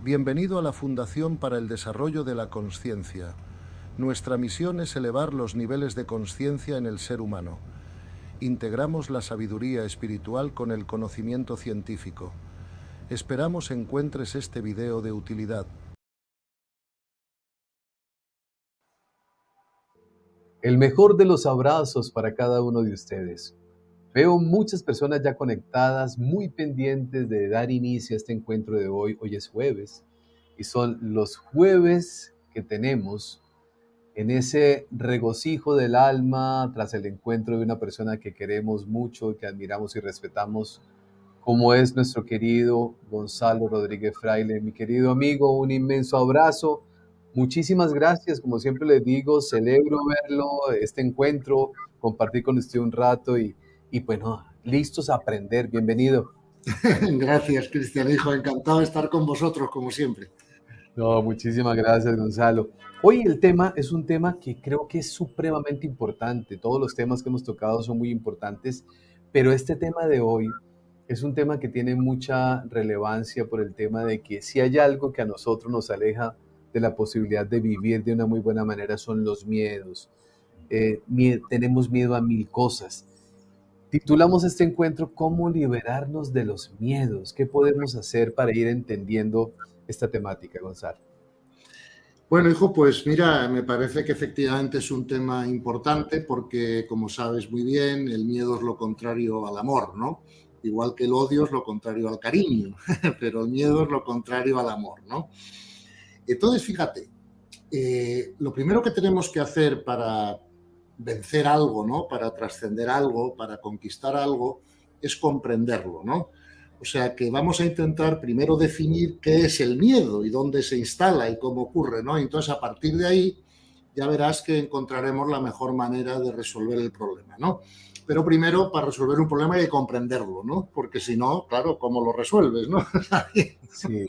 Bienvenido a la Fundación para el Desarrollo de la Consciencia. Nuestra misión es elevar los niveles de consciencia en el ser humano. Integramos la sabiduría espiritual con el conocimiento científico. Esperamos encuentres este video de utilidad. El mejor de los abrazos para cada uno de ustedes. Veo muchas personas ya conectadas, muy pendientes de dar inicio a este encuentro de hoy. Hoy es jueves y son los jueves que tenemos en ese regocijo del alma tras el encuentro de una persona que queremos mucho, que admiramos y respetamos, como es nuestro querido Gonzalo Rodríguez Fraile. Mi querido amigo, un inmenso abrazo. Muchísimas gracias, como siempre les digo, celebro verlo, este encuentro, compartir con usted un rato y bueno, listos a aprender. Bienvenido. Gracias, Cristian, hijo. Encantado de estar con vosotros, como siempre. No, muchísimas gracias, Gonzalo. Hoy el tema es un tema que creo que es supremamente importante. Todos los temas que hemos tocado son muy importantes, pero este tema de hoy es un tema que tiene mucha relevancia por el tema de que si hay algo que a nosotros nos aleja de la posibilidad de vivir de una muy buena manera son los miedos. Tenemos miedo a mil cosas. Titulamos este encuentro ¿Cómo liberarnos de los miedos? ¿Qué podemos hacer para ir entendiendo esta temática, Gonzalo? Bueno, hijo, pues mira, me parece que efectivamente es un tema importante porque, como sabes muy bien, el miedo es lo contrario al amor, ¿no? Igual que el odio es lo contrario al cariño, pero el miedo es lo contrario al amor, ¿no? Entonces, fíjate, lo primero que tenemos que hacer para vencer algo, ¿no? Para trascender algo, para conquistar algo, es comprenderlo, ¿no? O sea que vamos a intentar primero definir qué es el miedo y dónde se instala y cómo ocurre, ¿no? Entonces, a partir de ahí, ya verás que encontraremos la mejor manera de resolver el problema, ¿no? Pero primero, para resolver un problema hay que comprenderlo, ¿no? Porque si no, claro, ¿cómo lo resuelves, no? Sí.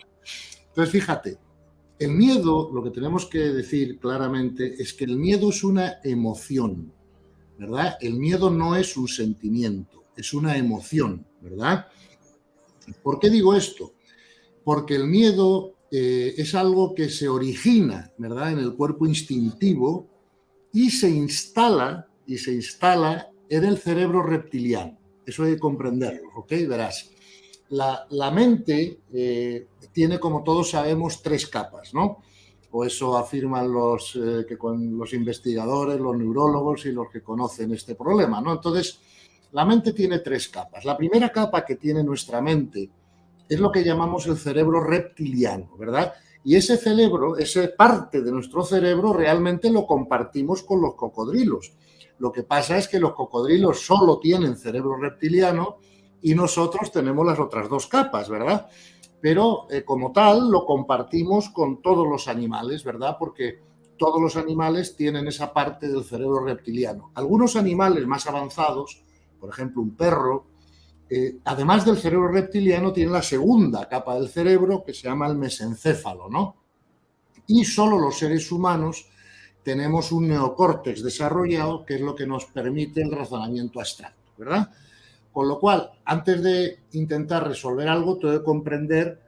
Entonces, fíjate, el miedo, lo que tenemos que decir claramente es que el miedo es una emoción, ¿verdad? El miedo no es un sentimiento, es una emoción, ¿verdad? ¿Por qué digo esto? Porque el miedo es algo que se origina, ¿verdad?, en el cuerpo instintivo y se instala en el cerebro reptiliano. Eso hay que comprenderlo, ¿ok? Verás. La mente tiene, como todos sabemos, 3 capas, ¿no? O eso afirman los investigadores, los neurólogos y los que conocen este problema, ¿no? Entonces, la mente tiene 3 capas. La primera capa que tiene nuestra mente es lo que llamamos el cerebro reptiliano, ¿verdad? Y ese cerebro, esa parte de nuestro cerebro, realmente lo compartimos con los cocodrilos. Lo que pasa es que los cocodrilos solo tienen cerebro reptiliano y nosotros tenemos las otras 2 capas, ¿verdad? Pero como tal lo compartimos con todos los animales, ¿verdad? Porque todos los animales tienen esa parte del cerebro reptiliano. Algunos animales más avanzados, por ejemplo un perro, además del cerebro reptiliano, tiene la segunda capa del cerebro que se llama el mesencéfalo, ¿no? Y solo los seres humanos tenemos un neocórtex desarrollado que es lo que nos permite el razonamiento abstracto, ¿verdad? Con lo cual, antes de intentar resolver algo, tengo que comprender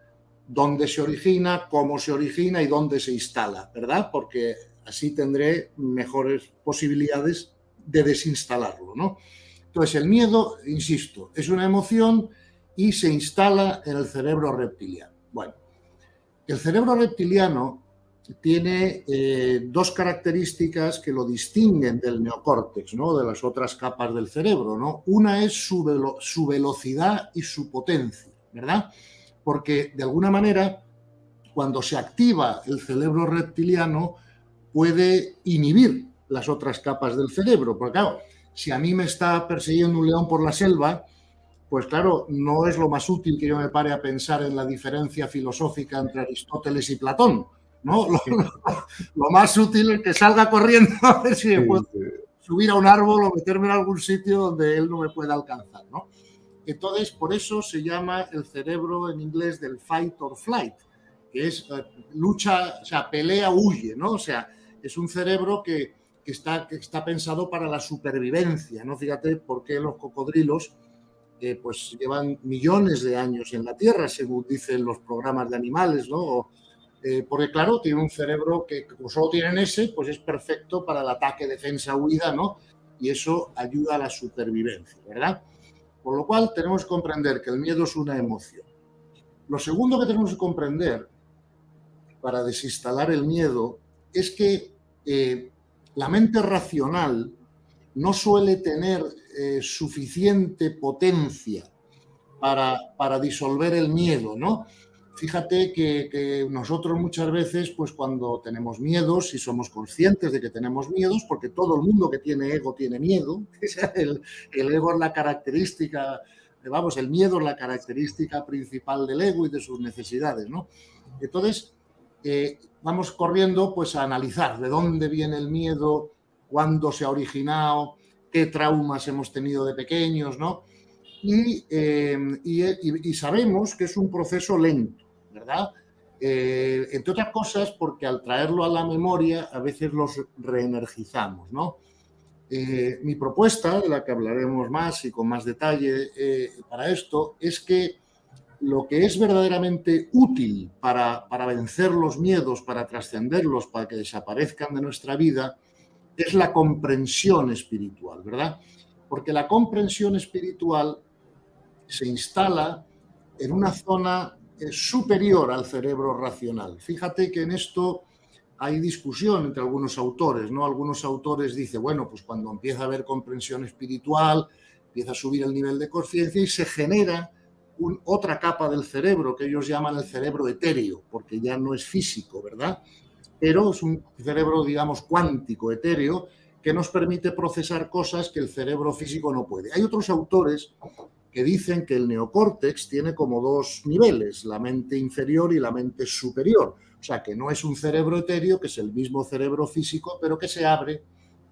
dónde se origina, cómo se origina y dónde se instala, ¿verdad? Porque así tendré mejores posibilidades de desinstalarlo, ¿no? Entonces, el miedo, insisto, es una emoción y se instala en el cerebro reptiliano. Bueno, el cerebro reptiliano tiene 2 características que lo distinguen del neocórtex, ¿no? De las otras capas del cerebro, ¿no? Una es su velocidad y su potencia, ¿verdad? Porque, de alguna manera, cuando se activa el cerebro reptiliano, puede inhibir las otras capas del cerebro. Porque, claro, si a mí me está persiguiendo un león por la selva, pues claro, no es lo más útil que yo me pare a pensar en la diferencia filosófica entre Aristóteles y Platón, ¿no? Lo más útil es que salga corriendo a ver si me puedo subir a un árbol o meterme en algún sitio donde él no me pueda alcanzar, ¿no? Entonces, por eso se llama el cerebro en inglés del fight or flight, que es lucha, o sea, pelea, huye, ¿no? O sea, es un cerebro que está pensado para la supervivencia, ¿no? Fíjate por qué los cocodrilos pues llevan millones de años en la Tierra, según dicen los programas de animales, ¿no? Porque claro, tiene un cerebro que como solo tienen ese, pues es perfecto para el ataque, defensa, huida, ¿no? Y eso ayuda a la supervivencia, ¿verdad? Por lo cual tenemos que comprender que el miedo es una emoción. Lo segundo que tenemos que comprender para desinstalar el miedo es que la mente racional no suele tener suficiente potencia para disolver el miedo, ¿no? Fíjate que nosotros muchas veces, pues cuando tenemos miedos y somos conscientes de que tenemos miedos, porque todo el mundo que tiene ego tiene miedo, el ego es la característica, vamos, el miedo es la característica principal del ego y de sus necesidades, ¿no? Entonces, vamos corriendo pues a analizar de dónde viene el miedo, cuándo se ha originado, qué traumas hemos tenido de pequeños, ¿no? Y sabemos que es un proceso lento, ¿verdad? Entre otras cosas porque al traerlo a la memoria a veces los reenergizamos, ¿no? Mi propuesta, de la que hablaremos más y con más detalle para esto, es que lo que es verdaderamente útil para vencer los miedos, para trascenderlos, para que desaparezcan de nuestra vida, es la comprensión espiritual, ¿verdad? Porque la comprensión espiritual se instala en una zona superior al cerebro racional. Fíjate que en esto hay discusión entre algunos autores, ¿no? Algunos autores dicen, bueno, pues cuando empieza a haber comprensión espiritual, empieza a subir el nivel de conciencia y se genera otra capa del cerebro que ellos llaman el cerebro etéreo, porque ya no es físico, ¿verdad? Pero es un cerebro, digamos, cuántico, etéreo, que nos permite procesar cosas que el cerebro físico no puede. Hay otros autores que dicen que el neocórtex tiene como dos niveles, la mente inferior y la mente superior. O sea, que no es un cerebro etéreo, que es el mismo cerebro físico, pero que se abre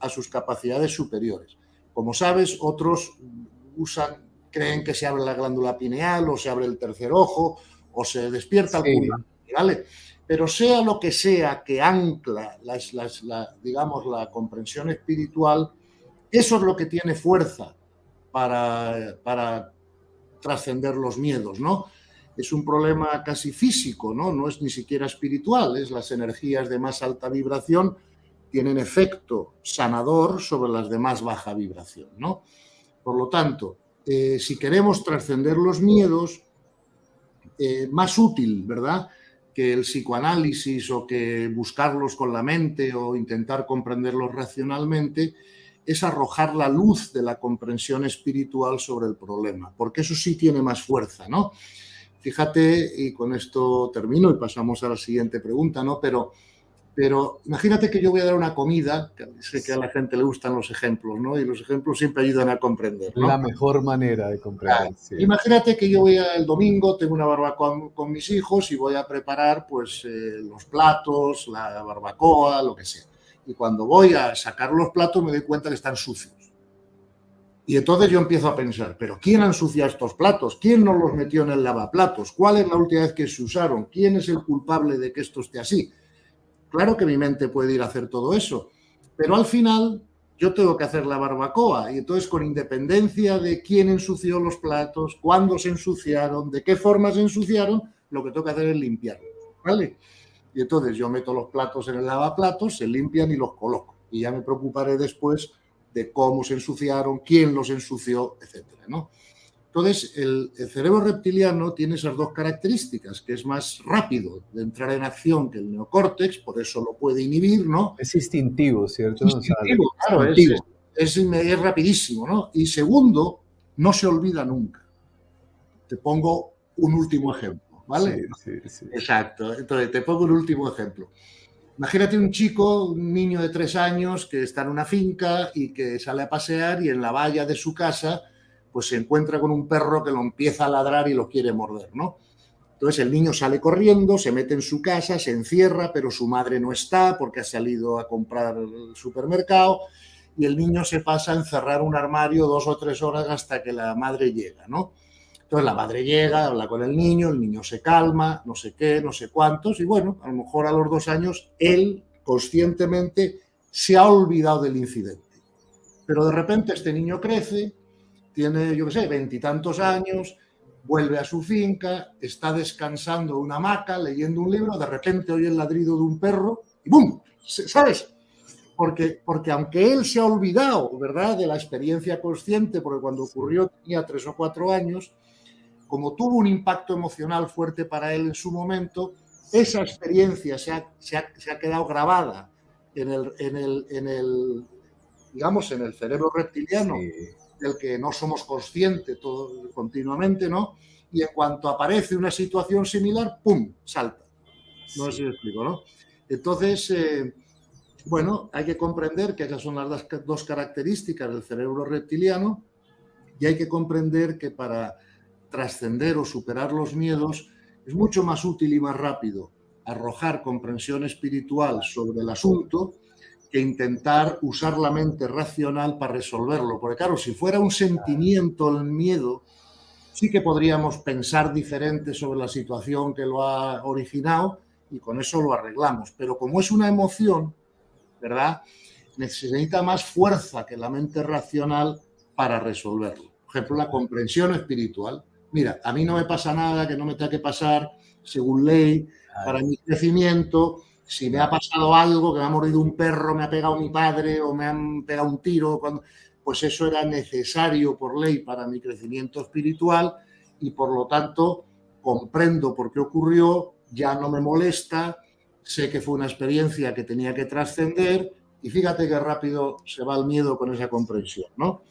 a sus capacidades superiores. Como sabes, otros creen que se abre la glándula pineal o se abre el tercer ojo o se despierta el pulmón, ¿vale? Pero sea lo que sea que ancla, digamos, la comprensión espiritual, eso es lo que tiene fuerza para trascender los miedos, ¿no? Es un problema casi físico, ¿no? No es ni siquiera espiritual, es las energías de más alta vibración tienen efecto sanador sobre las de más baja vibración, ¿no? Por lo tanto, si queremos trascender los miedos, más útil, ¿verdad?, que el psicoanálisis o que buscarlos con la mente o intentar comprenderlos racionalmente, es arrojar la luz de la comprensión espiritual sobre el problema, porque eso sí tiene más fuerza, ¿no? Fíjate, y con esto termino y pasamos a la siguiente pregunta, ¿no? Pero imagínate que yo voy a dar una comida, que sé que a la gente le gustan los ejemplos, ¿no? Y los ejemplos siempre ayudan a comprender, ¿no? La mejor manera de comprender, sí. Imagínate que yo voy el domingo, tengo una barbacoa con mis hijos y voy a preparar pues los platos, la barbacoa, lo que sea. Y cuando voy a sacar los platos me doy cuenta que están sucios. Y entonces yo empiezo a pensar, ¿pero quién ha ensuciado estos platos? ¿Quién nos los metió en el lavaplatos? ¿Cuál es la última vez que se usaron? ¿Quién es el culpable de que esto esté así? Claro que mi mente puede ir a hacer todo eso, pero al final yo tengo que hacer la barbacoa y entonces con independencia de quién ensució los platos, cuándo se ensuciaron, de qué forma se ensuciaron, lo que tengo que hacer es limpiarlos, ¿vale? Y entonces yo meto los platos en el lavaplatos, se limpian y los coloco y ya me preocuparé después de cómo se ensuciaron, quién los ensució, etcétera, ¿no? Entonces, el cerebro reptiliano tiene esas dos características, que es más rápido de entrar en acción que el neocórtex, por eso lo puede inhibir, ¿no? Es instintivo, ¿cierto? Instintivo, claro, es rapidísimo, ¿no? Y segundo, no se olvida nunca. Te pongo un último ejemplo, ¿vale? Sí. Exacto. Entonces, te pongo un último ejemplo. Imagínate un niño de 3 años que está en una finca y que sale a pasear y en la valla de su casa pues se encuentra con un perro que lo empieza a ladrar y lo quiere morder, ¿no? Entonces el niño sale corriendo, se mete en su casa, se encierra, pero su madre no está porque ha salido a comprar al supermercado y el niño se pasa a encerrar un armario 2 o 3 horas hasta que la madre llega, ¿no? Entonces la madre llega, habla con el niño se calma, no sé qué, no sé cuántos, y bueno, a lo mejor a los 2 años él conscientemente se ha olvidado del incidente. Pero de repente este niño crece tiene, yo qué sé, 20 y tantos años, vuelve a su finca, está descansando en una hamaca, leyendo un libro, de repente oye el ladrido de un perro y ¡bum! ¿Sabes? Porque aunque él se ha olvidado, ¿verdad?, de la experiencia consciente, porque cuando ocurrió tenía 3 o 4 años, como tuvo un impacto emocional fuerte para él en su momento, esa experiencia se ha quedado grabada en el, digamos, en el cerebro reptiliano, Sí. del que no somos conscientes todo, continuamente, ¿no? Y en cuanto aparece una situación similar, ¡pum!, salta. No sé si me explico, ¿no? Entonces, bueno, hay que comprender que esas son las dos características del cerebro reptiliano y hay que comprender que para trascender o superar los miedos es mucho más útil y más rápido arrojar comprensión espiritual sobre el asunto que intentar usar la mente racional para resolverlo. Porque claro, si fuera un sentimiento el miedo, sí que podríamos pensar diferente sobre la situación que lo ha originado y con eso lo arreglamos. Pero como es una emoción, ¿verdad?, necesita más fuerza que la mente racional para resolverlo. Por ejemplo, la comprensión espiritual. Mira, a mí no me pasa nada que no me tenga que pasar según ley para mi crecimiento. Si me ha pasado algo, que me ha mordido un perro, me ha pegado mi padre o me han pegado un tiro, pues eso era necesario por ley para mi crecimiento espiritual y por lo tanto comprendo por qué ocurrió, ya no me molesta, sé que fue una experiencia que tenía que trascender y fíjate qué rápido se va el miedo con esa comprensión, ¿no?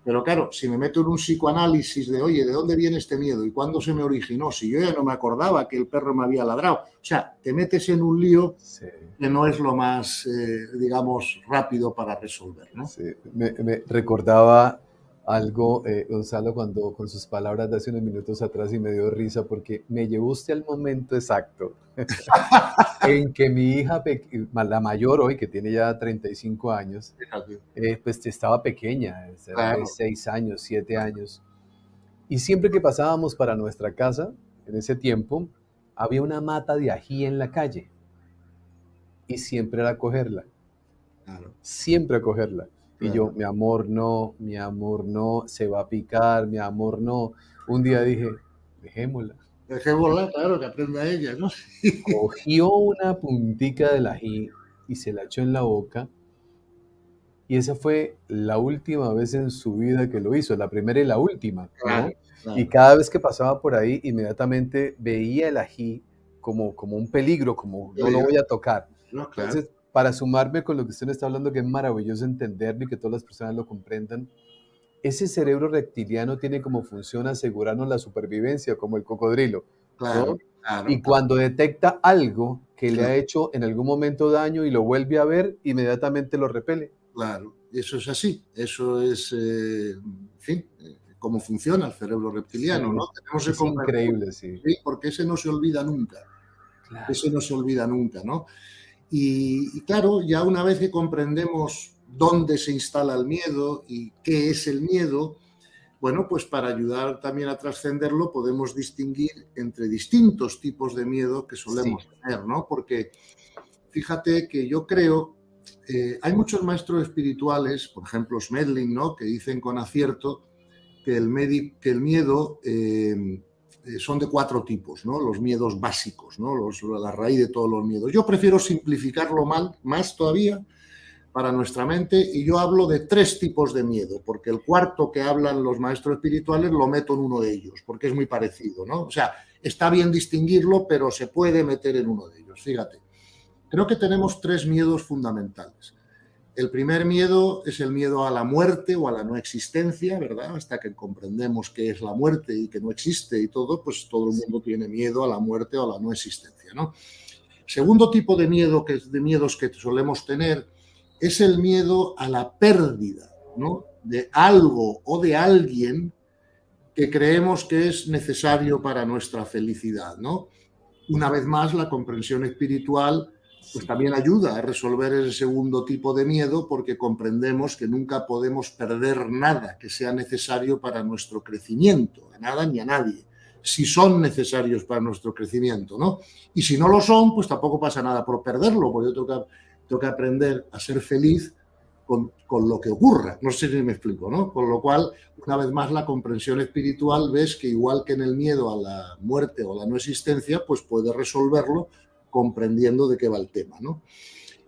Pero claro, si me meto en un psicoanálisis de, oye, ¿de dónde viene este miedo? ¿Y cuándo se me originó? Si yo ya no me acordaba que el perro me había ladrado. O sea, te metes en un lío que no es lo más, digamos, rápido para resolver, ¿no? Sí. Me recordaba algo, Gonzalo, cuando con sus palabras de hace unos minutos atrás y me dio risa porque me llevó usted al momento exacto en que mi hija, la mayor hoy, que tiene ya 35 años, pues estaba pequeña, Claro. de 6 años, 7 años. Y siempre que pasábamos para nuestra casa, en ese tiempo, había una mata de ají en la calle. Y siempre era cogerla. Claro. Siempre a cogerla. Y Claro. yo, mi amor, no, se va a picar, mi amor, no. Un día dije, dejémosla. Dejémosla, claro, que aprenda ella, ¿no? Cogió una puntica del ají y se la echó en la boca. Y esa fue la última vez en su vida que lo hizo, la primera y la última, ¿no? Claro, claro. Y cada vez que pasaba por ahí, inmediatamente veía el ají como un peligro, como no lo voy a tocar. No, claro. Entonces, para sumarme con lo que usted me está hablando, que es maravilloso entenderlo y que todas las personas lo comprendan, ese cerebro reptiliano tiene como función asegurarnos la supervivencia, como el cocodrilo, Claro, ¿no? claro. Y cuando detecta algo que le Claro. ha hecho en algún momento daño y lo vuelve a ver, inmediatamente lo repele. Claro, eso es así. Eso es, en fin, cómo funciona el cerebro reptiliano, Sí, ¿no? Tenemos que es comprender, increíble, sí. ¿sí? Porque ese no se olvida nunca. Claro. Ese no se olvida nunca, ¿no? Y claro, ya una vez que comprendemos dónde se instala el miedo y qué es el miedo, bueno, pues para ayudar también a trascenderlo podemos distinguir entre distintos tipos de miedo que solemos tener, ¿no? Porque fíjate que yo creo, hay muchos maestros espirituales, por ejemplo Smedlin, ¿no?, que dicen con acierto que el miedo son de 4 tipos, ¿no? Los miedos básicos, ¿no? La raíz de todos los miedos. Yo prefiero simplificarlo más todavía para nuestra mente y yo hablo de 3 tipos de miedo, porque el cuarto que hablan los maestros espirituales lo meto en uno de ellos, porque es muy parecido, ¿no? O sea, está bien distinguirlo, pero se puede meter en uno de ellos. Fíjate, creo que tenemos 3 miedos fundamentales. El primer miedo es el miedo a la muerte o a la no existencia, ¿verdad? Hasta que comprendemos qué es la muerte y que no existe y todo, pues todo el mundo tiene miedo a la muerte o a la no existencia, ¿no? Segundo tipo de miedo, de miedos que solemos tener, es el miedo a la pérdida, ¿no?, de algo o de alguien que creemos que es necesario para nuestra felicidad, ¿no? Una vez más, la comprensión espiritual pues también ayuda a resolver ese segundo tipo de miedo, porque comprendemos que nunca podemos perder nada que sea necesario para nuestro crecimiento, a nada ni a nadie, si son necesarios para nuestro crecimiento, ¿no? Y si no lo son, pues tampoco pasa nada por perderlo, porque yo tengo que aprender a ser feliz con lo que ocurra. No sé si me explico, ¿no? Con lo cual, una vez más, la comprensión espiritual ves que igual que en el miedo a la muerte o a la no existencia, pues puedes resolverlo comprendiendo de qué va el tema, ¿no?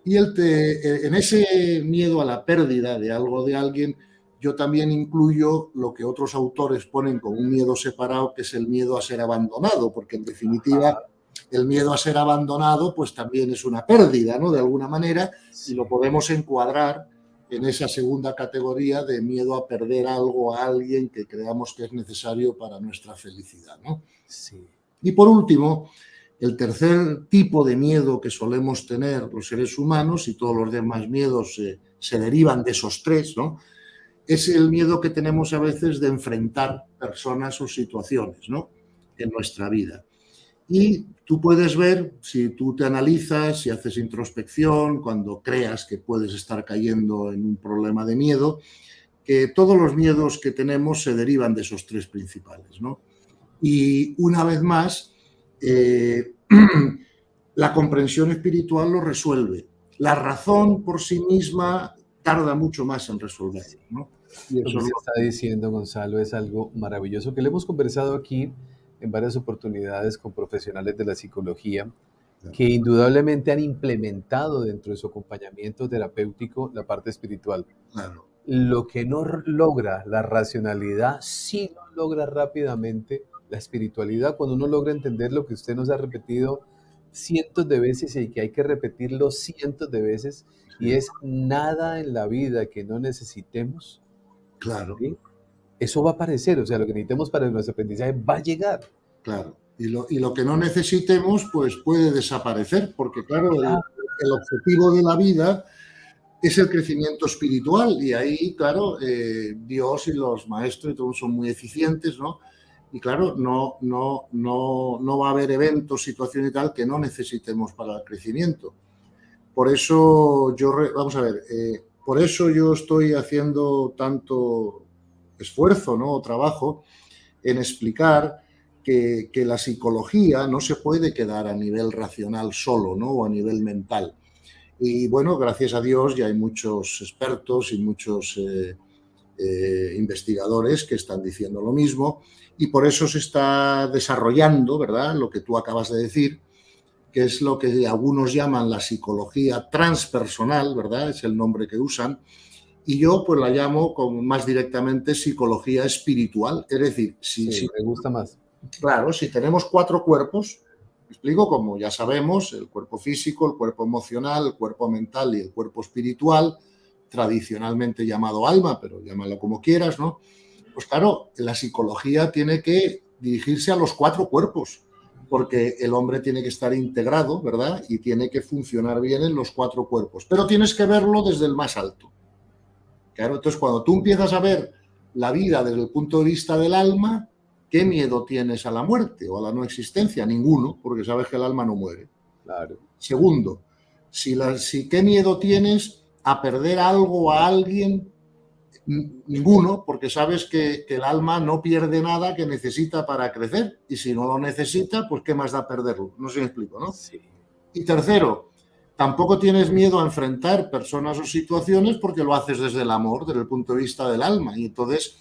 Y en ese miedo a la pérdida de algo de alguien, yo también incluyo lo que otros autores ponen como un miedo separado, que es el miedo a ser abandonado, porque en definitiva el miedo a ser abandonado pues también es una pérdida, ¿no? De alguna manera, y lo podemos encuadrar en esa segunda categoría de miedo a perder algo a alguien que creamos que es necesario para nuestra felicidad, ¿no? Sí. Y por último, el tercer tipo de miedo que solemos tener los seres humanos, y todos los demás miedos se derivan de esos tres, ¿no? Es el miedo que tenemos a veces de enfrentar personas o situaciones, ¿no? En nuestra vida. Y tú puedes ver, si tú te analizas, si haces introspección, cuando creas que puedes estar cayendo en un problema de miedo, que todos los miedos que tenemos se derivan de esos tres principales, ¿no? Y una vez más, la comprensión espiritual lo resuelve. La razón por sí misma tarda mucho más en resolverlo, ¿no? Y Lo eso que se está diciendo, Gonzalo, es algo maravilloso que le hemos conversado aquí en varias oportunidades con profesionales de la psicología que indudablemente han implementado dentro de su acompañamiento terapéutico la parte espiritual. claro. Lo que no logra la racionalidad, sí lo logra rápidamente la espiritualidad, cuando uno logra entender lo que usted nos ha repetido cientos de veces y que hay que repetirlo cientos de veces, y es nada en la vida que no necesitemos, Claro, ¿sí? Eso va a aparecer, o sea, lo que necesitemos para nuestro aprendizaje va a llegar. claro. Y lo que no necesitemos, pues puede desaparecer, porque claro, el objetivo de la vida es el crecimiento espiritual y ahí, claro, Dios y los maestros y todos son muy eficientes, ¿no? Y claro, no va a haber eventos, situaciones y tal que no necesitemos para el crecimiento. Por eso vamos a ver, por eso yo estoy haciendo tanto esfuerzo, ¿no? O trabajo en explicar que la psicología no se puede quedar a nivel racional solo, ¿no? O a nivel mental. Y bueno, gracias a Dios ya hay muchos expertos y muchos investigadores que están diciendo lo mismo y por eso se está desarrollando, ¿verdad? Lo que tú acabas de decir, que es lo que algunos llaman la psicología transpersonal, ¿verdad? Es el nombre que usan. Y yo pues la llamo más directamente psicología espiritual. Es decir, Sí, me gusta más. claro, si tenemos 4 cuerpos, me explico, como ya sabemos, el cuerpo físico, el cuerpo emocional, el cuerpo mental y el cuerpo espiritual, tradicionalmente llamado alma, pero llámalo como quieras, ¿no? Pues claro, la psicología tiene que dirigirse a los 4 cuerpos, porque el hombre tiene que estar integrado, ¿verdad? Y tiene que funcionar bien en los 4 cuerpos, pero tienes que verlo desde el más alto. Claro, entonces cuando tú empiezas a ver la vida desde el punto de vista del alma, ¿qué miedo tienes a la muerte o a la no existencia? Ninguno, porque sabes que el alma no muere. Claro. Segundo, ¿qué miedo tienes a perder algo o a alguien? Ninguno, porque sabes que el alma no pierde nada que necesita para crecer. Y si no lo necesita, pues ¿qué más da perderlo? No sé si me explico, ¿no? Sí. Y tercero, tampoco tienes miedo a enfrentar personas o situaciones porque lo haces desde el amor, desde el punto de vista del alma. Y entonces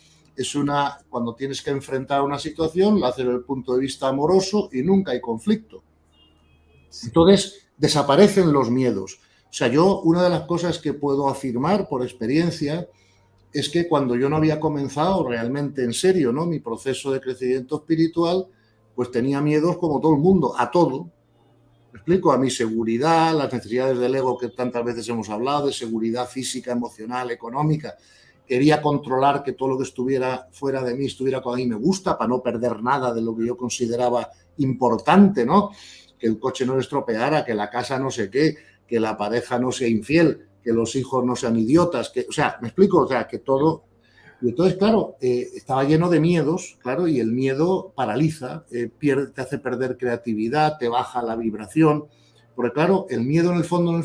cuando tienes que enfrentar una situación, lo haces desde el punto de vista amoroso y nunca hay conflicto. Sí. Entonces, desaparecen los miedos. O sea, una de las cosas que puedo afirmar por experiencia es que cuando yo no había comenzado realmente en serio, ¿no? Mi proceso de crecimiento espiritual, pues tenía miedos como todo el mundo, a todo. ¿Me explico? A mi seguridad, las necesidades del ego que tantas veces hemos hablado, de seguridad física, emocional, económica. Quería controlar que todo lo que estuviera fuera de mí estuviera como a mí me gusta, para no perder nada de lo que yo consideraba importante, ¿no? Que el coche no se estropeara, que la casa no sé qué, que la pareja no sea infiel, que los hijos no sean idiotas, o sea, me explico, o sea, que todo. Y entonces, claro, estaba lleno de miedos, claro, y el miedo paraliza, te hace perder creatividad, te baja la vibración, porque claro, el miedo en el fondo,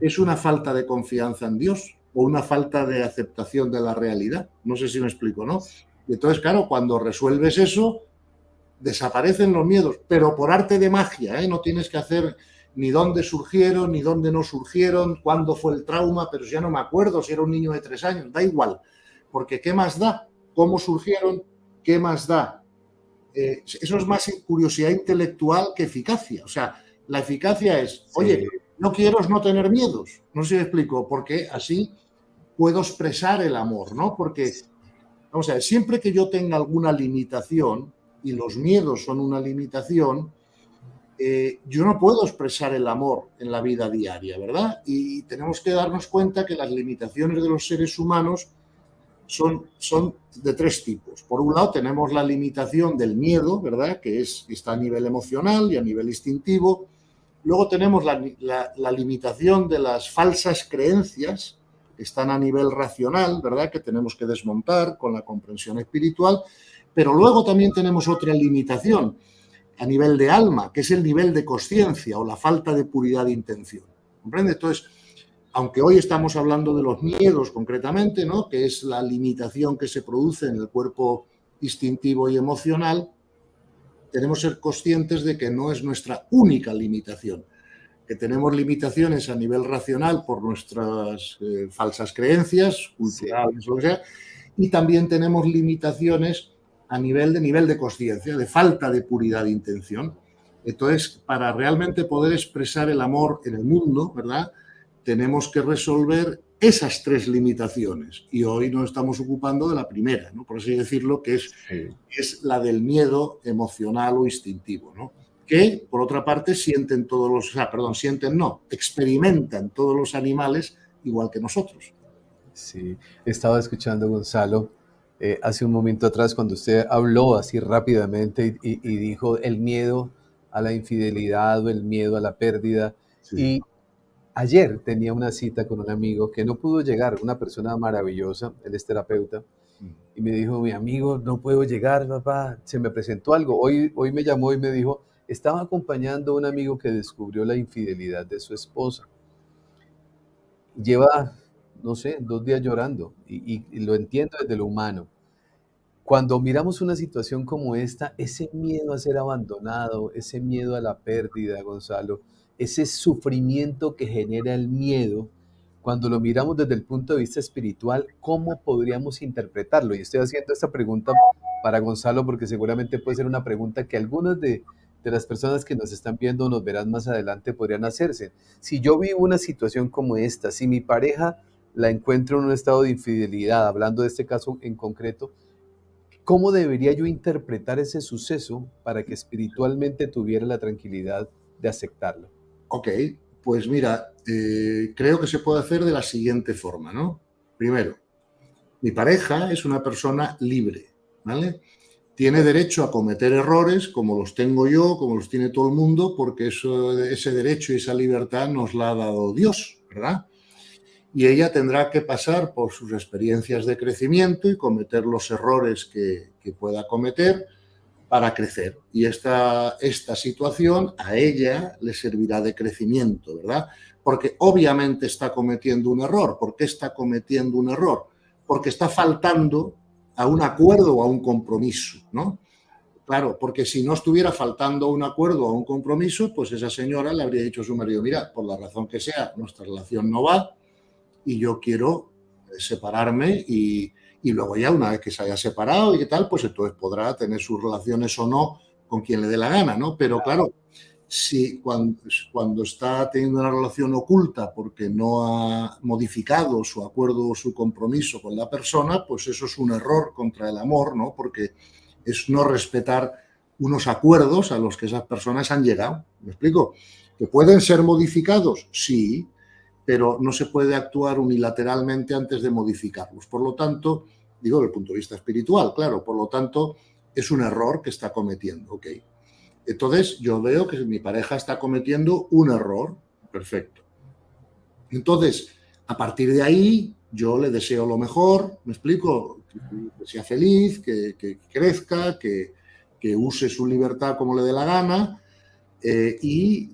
es una falta de confianza en Dios o una falta de aceptación de la realidad. No sé si me explico, ¿no? Y entonces, claro, cuando resuelves eso, desaparecen los miedos, pero por arte de magia, ¿eh? No tienes que hacer ni dónde surgieron, ni dónde no surgieron, cuándo fue el trauma, pero ya no me acuerdo si era un niño de 3 años, da igual, porque ¿qué más da? ¿Cómo surgieron? ¿Qué más da? Eso es más curiosidad intelectual que eficacia. O sea, la eficacia es, oye, no quiero no tener miedos. No sé si me explico, porque así puedo expresar el amor, ¿no? Porque, vamos a ver, siempre que yo tenga alguna limitación, y los miedos son una limitación, yo no puedo expresar el amor en la vida diaria, ¿verdad? Y tenemos que darnos cuenta que las limitaciones de los seres humanos son de 3 tipos. Por un lado tenemos la limitación del miedo, ¿verdad? Que está a nivel emocional y a nivel instintivo. Luego tenemos la limitación de las falsas creencias, que están a nivel racional, ¿verdad? Que tenemos que desmontar con la comprensión espiritual. Pero luego también tenemos otra limitación a nivel de alma, que es el nivel de consciencia o la falta de puridad de intención. ¿Comprende? Entonces, aunque hoy estamos hablando de los miedos concretamente, ¿no? Que es la limitación que se produce en el cuerpo instintivo y emocional, tenemos que ser conscientes de que no es nuestra única limitación, que tenemos limitaciones a nivel racional por nuestras falsas creencias, culturales, lo que sea, y también tenemos limitaciones a nivel de consciencia, de falta de puridad de intención. Entonces, para realmente poder expresar el amor en el mundo, ¿verdad?, tenemos que resolver esas 3 limitaciones. Y hoy nos estamos ocupando de la primera, ¿no? Por así decirlo, que es la del miedo emocional o instintivo, ¿no? Que, por otra parte, experimentan todos los animales igual que nosotros. Sí, estaba escuchando, Gonzalo, hace un momento atrás cuando usted habló así rápidamente y dijo el miedo a la infidelidad o el miedo a la pérdida. Sí. Y ayer tenía una cita con un amigo que no pudo llegar, una persona maravillosa, él es terapeuta, y me dijo, mi amigo, no puedo llegar, papá, se me presentó algo. Hoy me llamó y me dijo, estaba acompañando a un amigo que descubrió la infidelidad de su esposa. Lleva, no sé, 2 días llorando y lo entiendo desde lo humano. Cuando miramos una situación como esta, ese miedo a ser abandonado, ese miedo a la pérdida, Gonzalo, ese sufrimiento que genera el miedo, cuando lo miramos desde el punto de vista espiritual, ¿cómo podríamos interpretarlo? Y estoy haciendo esta pregunta para Gonzalo porque seguramente puede ser una pregunta que algunas de las personas que nos están viendo o nos verán más adelante podrían hacerse. Si yo vivo una situación como esta, si mi pareja la encuentro en un estado de infidelidad, hablando de este caso en concreto, ¿cómo debería yo interpretar ese suceso para que espiritualmente tuviera la tranquilidad de aceptarlo? Ok, pues mira, creo que se puede hacer de la siguiente forma, ¿no? Primero, mi pareja es una persona libre, ¿vale? Tiene derecho a cometer errores como los tengo yo, como los tiene todo el mundo, porque ese derecho y esa libertad nos la ha dado Dios, ¿verdad? Y ella tendrá que pasar por sus experiencias de crecimiento y cometer los errores que pueda cometer para crecer. Y esta situación a ella le servirá de crecimiento, ¿verdad? Porque obviamente está cometiendo un error. ¿Por qué está cometiendo un error? Porque está faltando a un acuerdo o a un compromiso, ¿no? Claro, porque si no estuviera faltando a un acuerdo o a un compromiso, pues esa señora le habría dicho a su marido, mira, por la razón que sea, nuestra relación no va y yo quiero separarme y luego ya una vez que se haya separado y tal, pues entonces podrá tener sus relaciones o no con quien le dé la gana, ¿no? Pero claro, si cuando está teniendo una relación oculta porque no ha modificado su acuerdo o su compromiso con la persona, pues eso es un error contra el amor, ¿no? Porque es no respetar unos acuerdos a los que esas personas han llegado. ¿Me explico? ¿Que pueden ser modificados? Sí, pero no se puede actuar unilateralmente antes de modificarlos. Por lo tanto, digo desde el punto de vista espiritual, claro, por lo tanto, es un error que está cometiendo, ¿ok? Entonces, yo veo que mi pareja está cometiendo un error, perfecto. Entonces, a partir de ahí, yo le deseo lo mejor, ¿me explico? Que sea feliz, que crezca, que use su libertad como le dé la gana y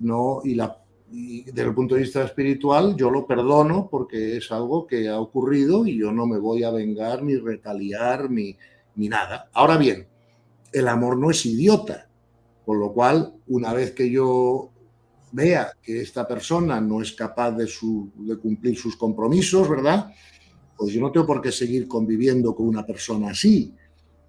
desde el punto de vista espiritual yo lo perdono porque es algo que ha ocurrido y yo no me voy a vengar ni retaliar ni nada. Ahora bien, el amor no es idiota, con lo cual una vez que yo vea que esta persona no es capaz de cumplir sus compromisos, ¿verdad? Pues yo no tengo por qué seguir conviviendo con una persona así.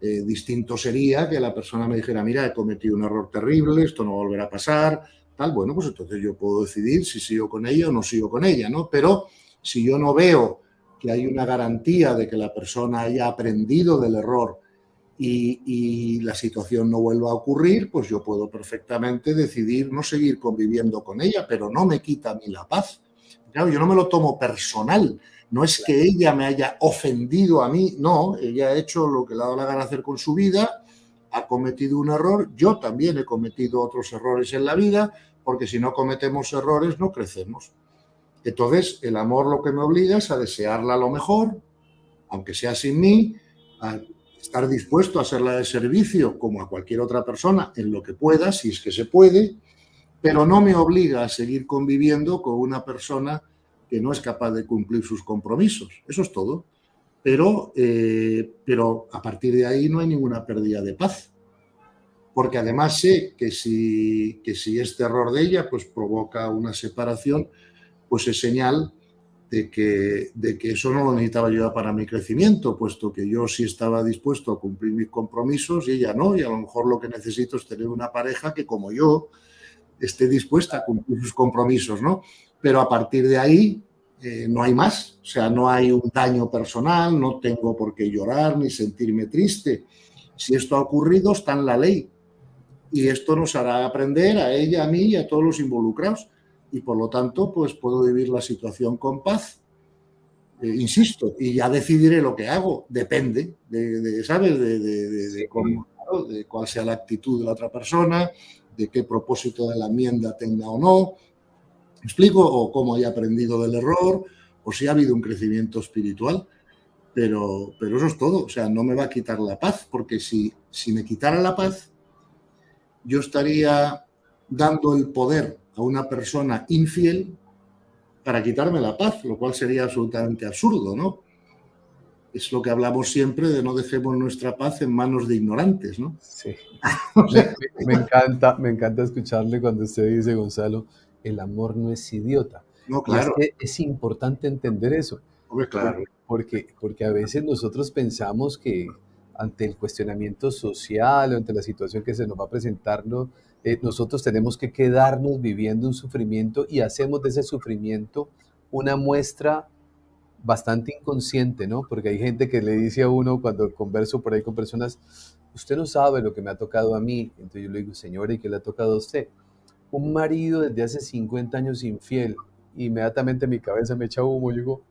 Distinto sería que la persona me dijera, mira, he cometido un error terrible, esto no volverá a pasar, tal. Bueno, pues entonces yo puedo decidir si sigo con ella o no sigo con ella, ¿no? Pero si yo no veo que hay una garantía de que la persona haya aprendido del error y la situación no vuelva a ocurrir, pues yo puedo perfectamente decidir no seguir conviviendo con ella, pero no me quita a mí la paz. Claro, yo no me lo tomo personal. No es que ella me haya ofendido a mí, no, ella ha hecho lo que le ha dado la gana hacer con su vida, ha cometido un error, yo también he cometido otros errores en la vida, porque si no cometemos errores no crecemos. Entonces, el amor lo que me obliga es a desearla lo mejor, aunque sea sin mí, a estar dispuesto a hacerla de servicio como a cualquier otra persona en lo que pueda, si es que se puede, pero no me obliga a seguir conviviendo con una persona que no es capaz de cumplir sus compromisos. Eso es todo. Pero a partir de ahí no hay ninguna pérdida de paz. Porque además sé que si este error de ella pues provoca una separación, pues es señal de que eso no lo necesitaba yo para mi crecimiento, puesto que yo sí estaba dispuesto a cumplir mis compromisos y ella no, y a lo mejor lo que necesito es tener una pareja que como yo esté dispuesta a cumplir sus compromisos, ¿no? Pero a partir de ahí no hay más, o sea, no hay un daño personal, no tengo por qué llorar ni sentirme triste. Si esto ha ocurrido, está en la ley y esto nos hará aprender a ella, a mí y a todos los involucrados y por lo tanto, pues puedo vivir la situación con paz, insisto, y ya decidiré lo que hago, depende, ¿sabes? De cómo, ¿no? De cuál sea la actitud de la otra persona, de qué propósito de la enmienda tenga o no, ¿me explico? O cómo haya aprendido del error, o si ha habido un crecimiento espiritual, pero eso es todo, o sea, no me va a quitar la paz, porque si me quitara la paz, yo estaría dando el poder a una persona infiel para quitarme la paz, lo cual sería absolutamente absurdo, ¿no? Es lo que hablamos siempre de no dejemos nuestra paz en manos de ignorantes, ¿no? Sí. O sea, Me encanta escucharle cuando usted dice, Gonzalo, el amor no es idiota. no, Y es claro, que es importante entender eso, hombre, claro. porque a veces nosotros pensamos que ante el cuestionamiento social o ante la situación que se nos va a presentar, nosotros tenemos que quedarnos viviendo un sufrimiento y hacemos de ese sufrimiento una muestra bastante inconsciente, ¿no? Porque hay gente que le dice a uno cuando converso por ahí con personas, usted no sabe lo que me ha tocado a mí. Entonces yo le digo, señora, ¿y qué le ha tocado a usted? Un marido desde hace 50 años infiel. Inmediatamente mi cabeza me echa humo. Yo digo,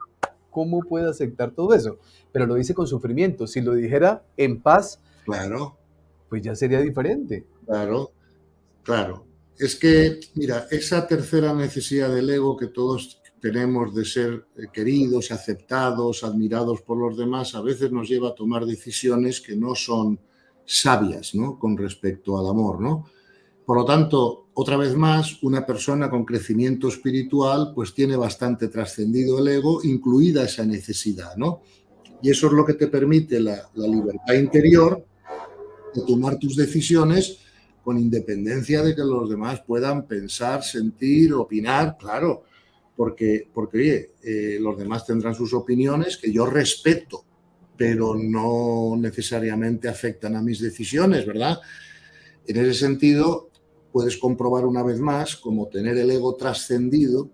¿cómo puede aceptar todo eso? Pero lo dice con sufrimiento. Si lo dijera en paz, Claro, pues ya sería diferente. claro, claro. Es que, mira, esa tercera necesidad del ego que todos tenemos de ser queridos, aceptados, admirados por los demás, a veces nos lleva a tomar decisiones que no son sabias, ¿no? Con respecto al amor, ¿no? Por lo tanto, otra vez más, una persona con crecimiento espiritual pues tiene bastante trascendido el ego, incluida esa necesidad, ¿no? Y eso es lo que te permite la libertad interior de tomar tus decisiones con independencia de que los demás puedan pensar, sentir, opinar, claro, porque oye, los demás tendrán sus opiniones que yo respeto, pero no necesariamente afectan a mis decisiones, ¿verdad? En ese sentido, puedes comprobar una vez más cómo tener el ego trascendido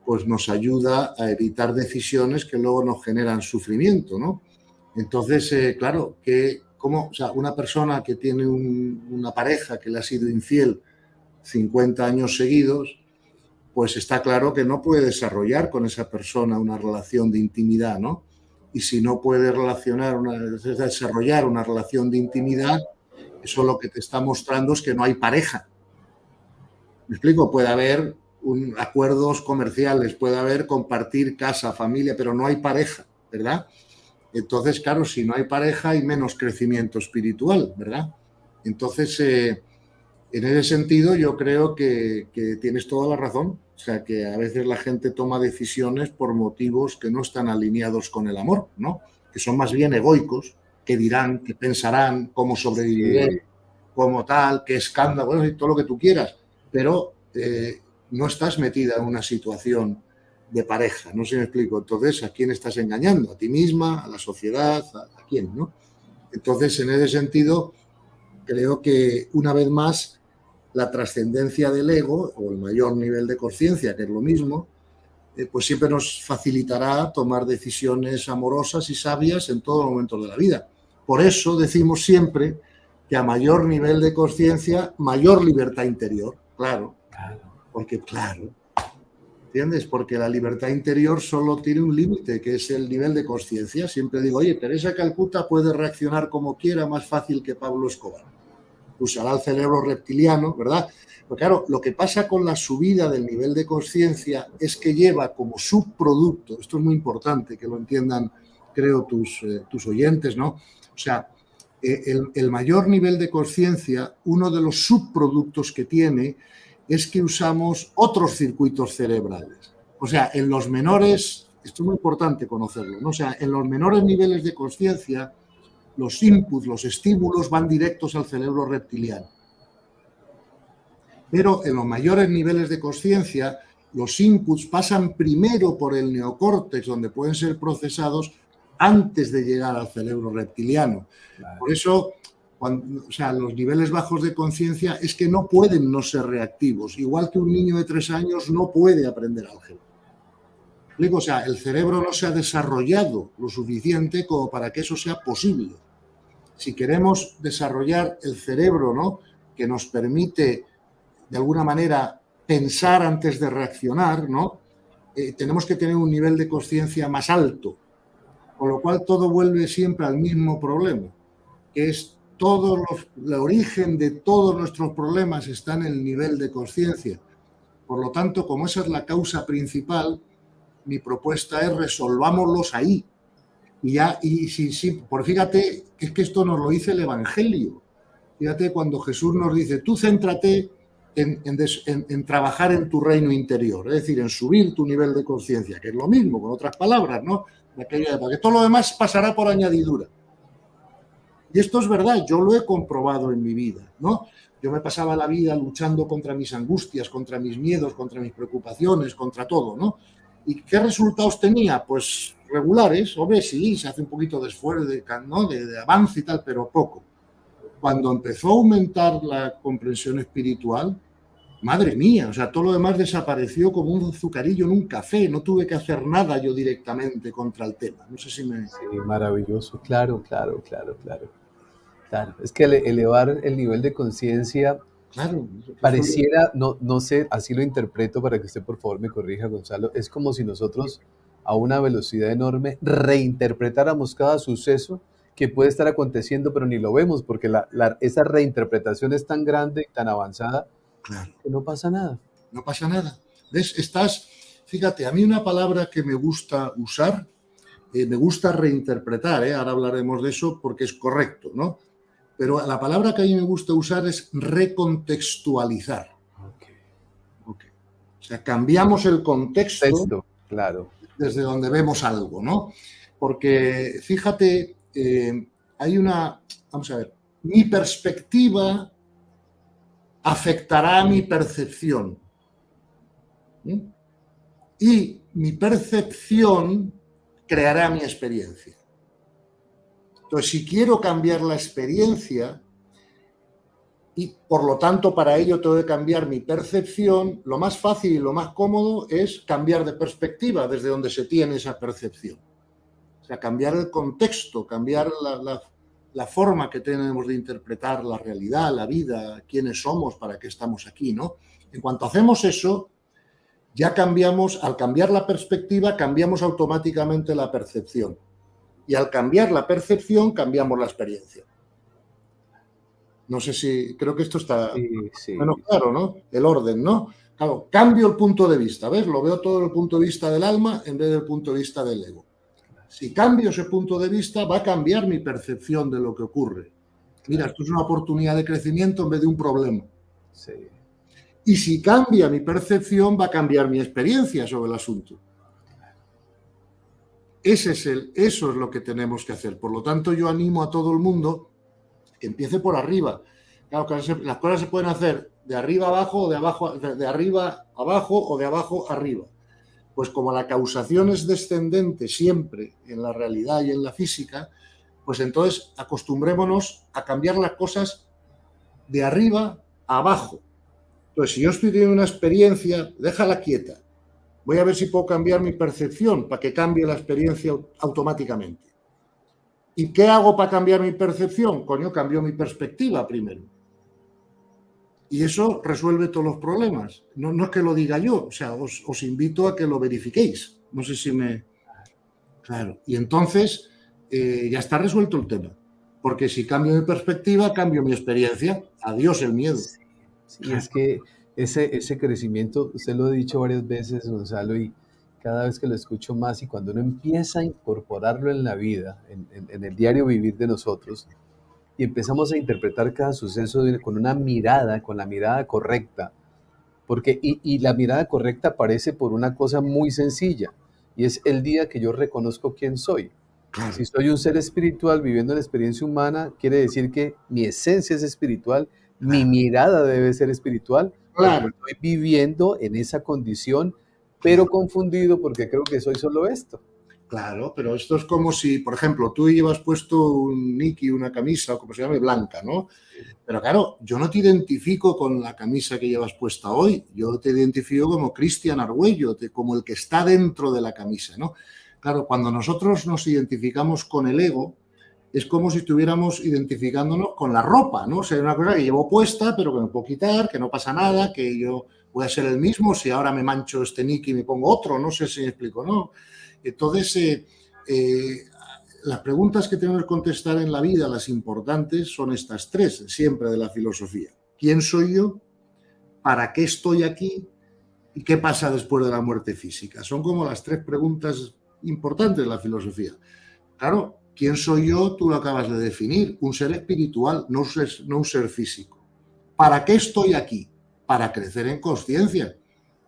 pues nos ayuda a evitar decisiones que luego nos generan sufrimiento, ¿no? Entonces, claro, o sea, una persona que tiene una pareja que le ha sido infiel 50 años seguidos, pues está claro que no puede desarrollar con esa persona una relación de intimidad, ¿no? Y si no puede desarrollar una relación de intimidad, eso lo que te está mostrando es que no hay pareja. ¿Me explico? Puede haber acuerdos comerciales, puede haber compartir casa, familia, pero no hay pareja, ¿verdad? Entonces, claro, si no hay pareja hay menos crecimiento espiritual, ¿verdad? Entonces, en ese sentido yo creo que tienes toda la razón. O sea, que a veces la gente toma decisiones por motivos que no están alineados con el amor, ¿no? Que son más bien egoicos, que dirán, que pensarán, cómo sobreviviré, Sí, como tal, qué escándalo, bueno, y todo lo que tú quieras. Pero no estás metida en una situación de pareja, no sé si me explico. Entonces, ¿a quién estás engañando? ¿A ti misma? ¿A la sociedad? ¿A quién, no? Entonces, en ese sentido, creo que una vez más la trascendencia del ego o el mayor nivel de conciencia, que es lo mismo, pues siempre nos facilitará tomar decisiones amorosas y sabias en todos los momentos de la vida. Por eso decimos siempre que a mayor nivel de conciencia, mayor libertad interior. Claro, porque claro, ¿entiendes? Porque la libertad interior solo tiene un límite, que es el nivel de conciencia. Siempre digo, oye, Teresa Calcuta puede reaccionar como quiera, más fácil que Pablo Escobar. Usará el cerebro reptiliano, ¿verdad? Pero claro, lo que pasa con la subida del nivel de conciencia es que lleva como subproducto, esto es muy importante que lo entiendan, creo, tus oyentes, ¿no? O sea, el mayor nivel de conciencia, uno de los subproductos que tiene es que usamos otros circuitos cerebrales. O sea, en los menores, esto es muy importante conocerlo, ¿no? O sea, en los menores niveles de conciencia, los inputs, los estímulos van directos al cerebro reptiliano. Pero en los mayores niveles de conciencia, los inputs pasan primero por el neocórtex, donde pueden ser procesados antes de llegar al cerebro reptiliano. Claro. Por eso, o sea, los niveles bajos de conciencia es que no pueden no ser reactivos. Igual que un niño de 3 años no puede aprender álgebra. O sea, el cerebro no se ha desarrollado lo suficiente como para que eso sea posible. Si queremos desarrollar el cerebro, ¿no?, que nos permite, de alguna manera, pensar antes de reaccionar, ¿no?, tenemos que tener un nivel de conciencia más alto. Con lo cual todo vuelve siempre al mismo problema, que es el origen de todos nuestros problemas está en el nivel de conciencia. Por lo tanto, como esa es la causa principal, mi propuesta es resolvámoslos ahí. Por fíjate que es que esto nos lo dice el Evangelio. Fíjate cuando Jesús nos dice, tú céntrate en trabajar en tu reino interior, es decir, en subir tu nivel de conciencia, que es lo mismo, con otras palabras, ¿no? Porque todo lo demás pasará por añadidura. Y esto es verdad, yo lo he comprobado en mi vida, ¿no? Yo me pasaba la vida luchando contra mis angustias, contra mis miedos, contra mis preocupaciones, contra todo, ¿no? ¿Y qué resultados tenía? Pues regulares, hombre, sí, se hace un poquito de esfuerzo, ¿no?, de avance y tal, pero poco. Cuando empezó a aumentar la comprensión espiritual, madre mía, o sea, todo lo demás desapareció como un azucarillo en un café, no tuve que hacer nada yo directamente contra el tema. No sé si me... Sí, maravilloso, claro. Es que elevar el nivel de conciencia, claro, pareciera, no sé, así lo interpreto para que usted por favor me corrija, Gonzalo, es como si nosotros a una velocidad enorme reinterpretáramos cada suceso que puede estar aconteciendo, pero ni lo vemos, porque esa reinterpretación es tan grande y tan avanzada, claro, que no pasa nada. No pasa nada. ¿Ves? Fíjate, a mí una palabra que me gusta usar, me gusta reinterpretar, ahora hablaremos de eso porque es correcto, ¿no? Pero la palabra que a mí me gusta usar es recontextualizar. Okay. O sea, cambiamos el contexto, claro, desde donde vemos algo, ¿no? Porque, fíjate, vamos a ver, mi perspectiva afectará a mi percepción. ¿Sí? Y mi percepción creará mi experiencia. Entonces, si quiero cambiar la experiencia y, por lo tanto, para ello tengo que cambiar mi percepción, lo más fácil y lo más cómodo es cambiar de perspectiva desde donde se tiene esa percepción. O sea, cambiar el contexto, cambiar la forma que tenemos de interpretar la realidad, la vida, quiénes somos, para qué estamos aquí, ¿no? En cuanto hacemos eso, ya cambiamos, al cambiar la perspectiva, cambiamos automáticamente la percepción. Y al cambiar la percepción, cambiamos la experiencia. No sé si, creo que esto está menos claro, ¿no? El orden, ¿no? Claro, cambio el punto de vista, ¿ves? Lo veo todo desde el punto de vista del alma en vez del punto de vista del ego. Si cambio ese punto de vista, va a cambiar mi percepción de lo que ocurre. Mira, esto es una oportunidad de crecimiento en vez de un problema. Sí. Y si cambia mi percepción, va a cambiar mi experiencia sobre el asunto. Eso es lo que tenemos que hacer. Por lo tanto, yo animo a todo el mundo que empiece por arriba. Claro, las cosas se pueden hacer de arriba abajo o de arriba abajo o de abajo arriba. Pues como la causación es descendente siempre en la realidad y en la física, pues entonces acostumbrémonos a cambiar las cosas de arriba a abajo. Entonces, si yo estoy teniendo una experiencia, déjala quieta. Voy a ver si puedo cambiar mi percepción para que cambie la experiencia automáticamente. ¿Y qué hago para cambiar mi percepción? Coño, cambio mi perspectiva primero. Y eso resuelve todos los problemas. No es que lo diga yo, o sea, os invito a que lo verifiquéis. No sé si me... Claro. Y entonces ya está resuelto el tema. Porque si cambio mi perspectiva, cambio mi experiencia. Adiós el miedo. Sí, sí, es que ese crecimiento, usted lo ha dicho varias veces, Gonzalo, y cada vez que lo escucho más, y cuando uno empieza a incorporarlo en la vida, en el diario vivir de nosotros, y empezamos a interpretar cada suceso con una mirada, con la mirada correcta, porque, y la mirada correcta aparece por una cosa muy sencilla, y es el día que yo reconozco quién soy. Claro, Si soy un ser espiritual viviendo la experiencia humana, quiere decir que mi esencia es espiritual, mi mirada debe ser espiritual, porque claro, estoy viviendo en esa condición, pero confundido porque creo que soy solo esto. claro. Pero esto es como si, por ejemplo, tú llevas puesto un Nike, una camisa, o como se llame, blanca, ¿no? Pero claro, yo no te identifico con la camisa que llevas puesta hoy, yo te identifico como Cristian Argüello, como el que está dentro de la camisa, ¿no? Claro, cuando nosotros nos identificamos con el ego, es como si estuviéramos identificándonos con la ropa, ¿no? O sea, una cosa que llevo puesta, pero que me puedo quitar, que no pasa nada, que yo voy a ser el mismo si ahora me mancho este nick y me pongo otro, no sé si me explico, ¿no? Entonces, eh, las preguntas que tenemos que contestar en la vida, las importantes, son estas tres, siempre de la filosofía. ¿Quién soy yo? ¿Para qué estoy aquí? ¿Y qué pasa después de la muerte física? Son como las tres preguntas importantes de la filosofía. Claro, ¿quién soy yo? Tú lo acabas de definir, un ser espiritual, no un ser físico. ¿Para qué estoy aquí? Para crecer en conciencia,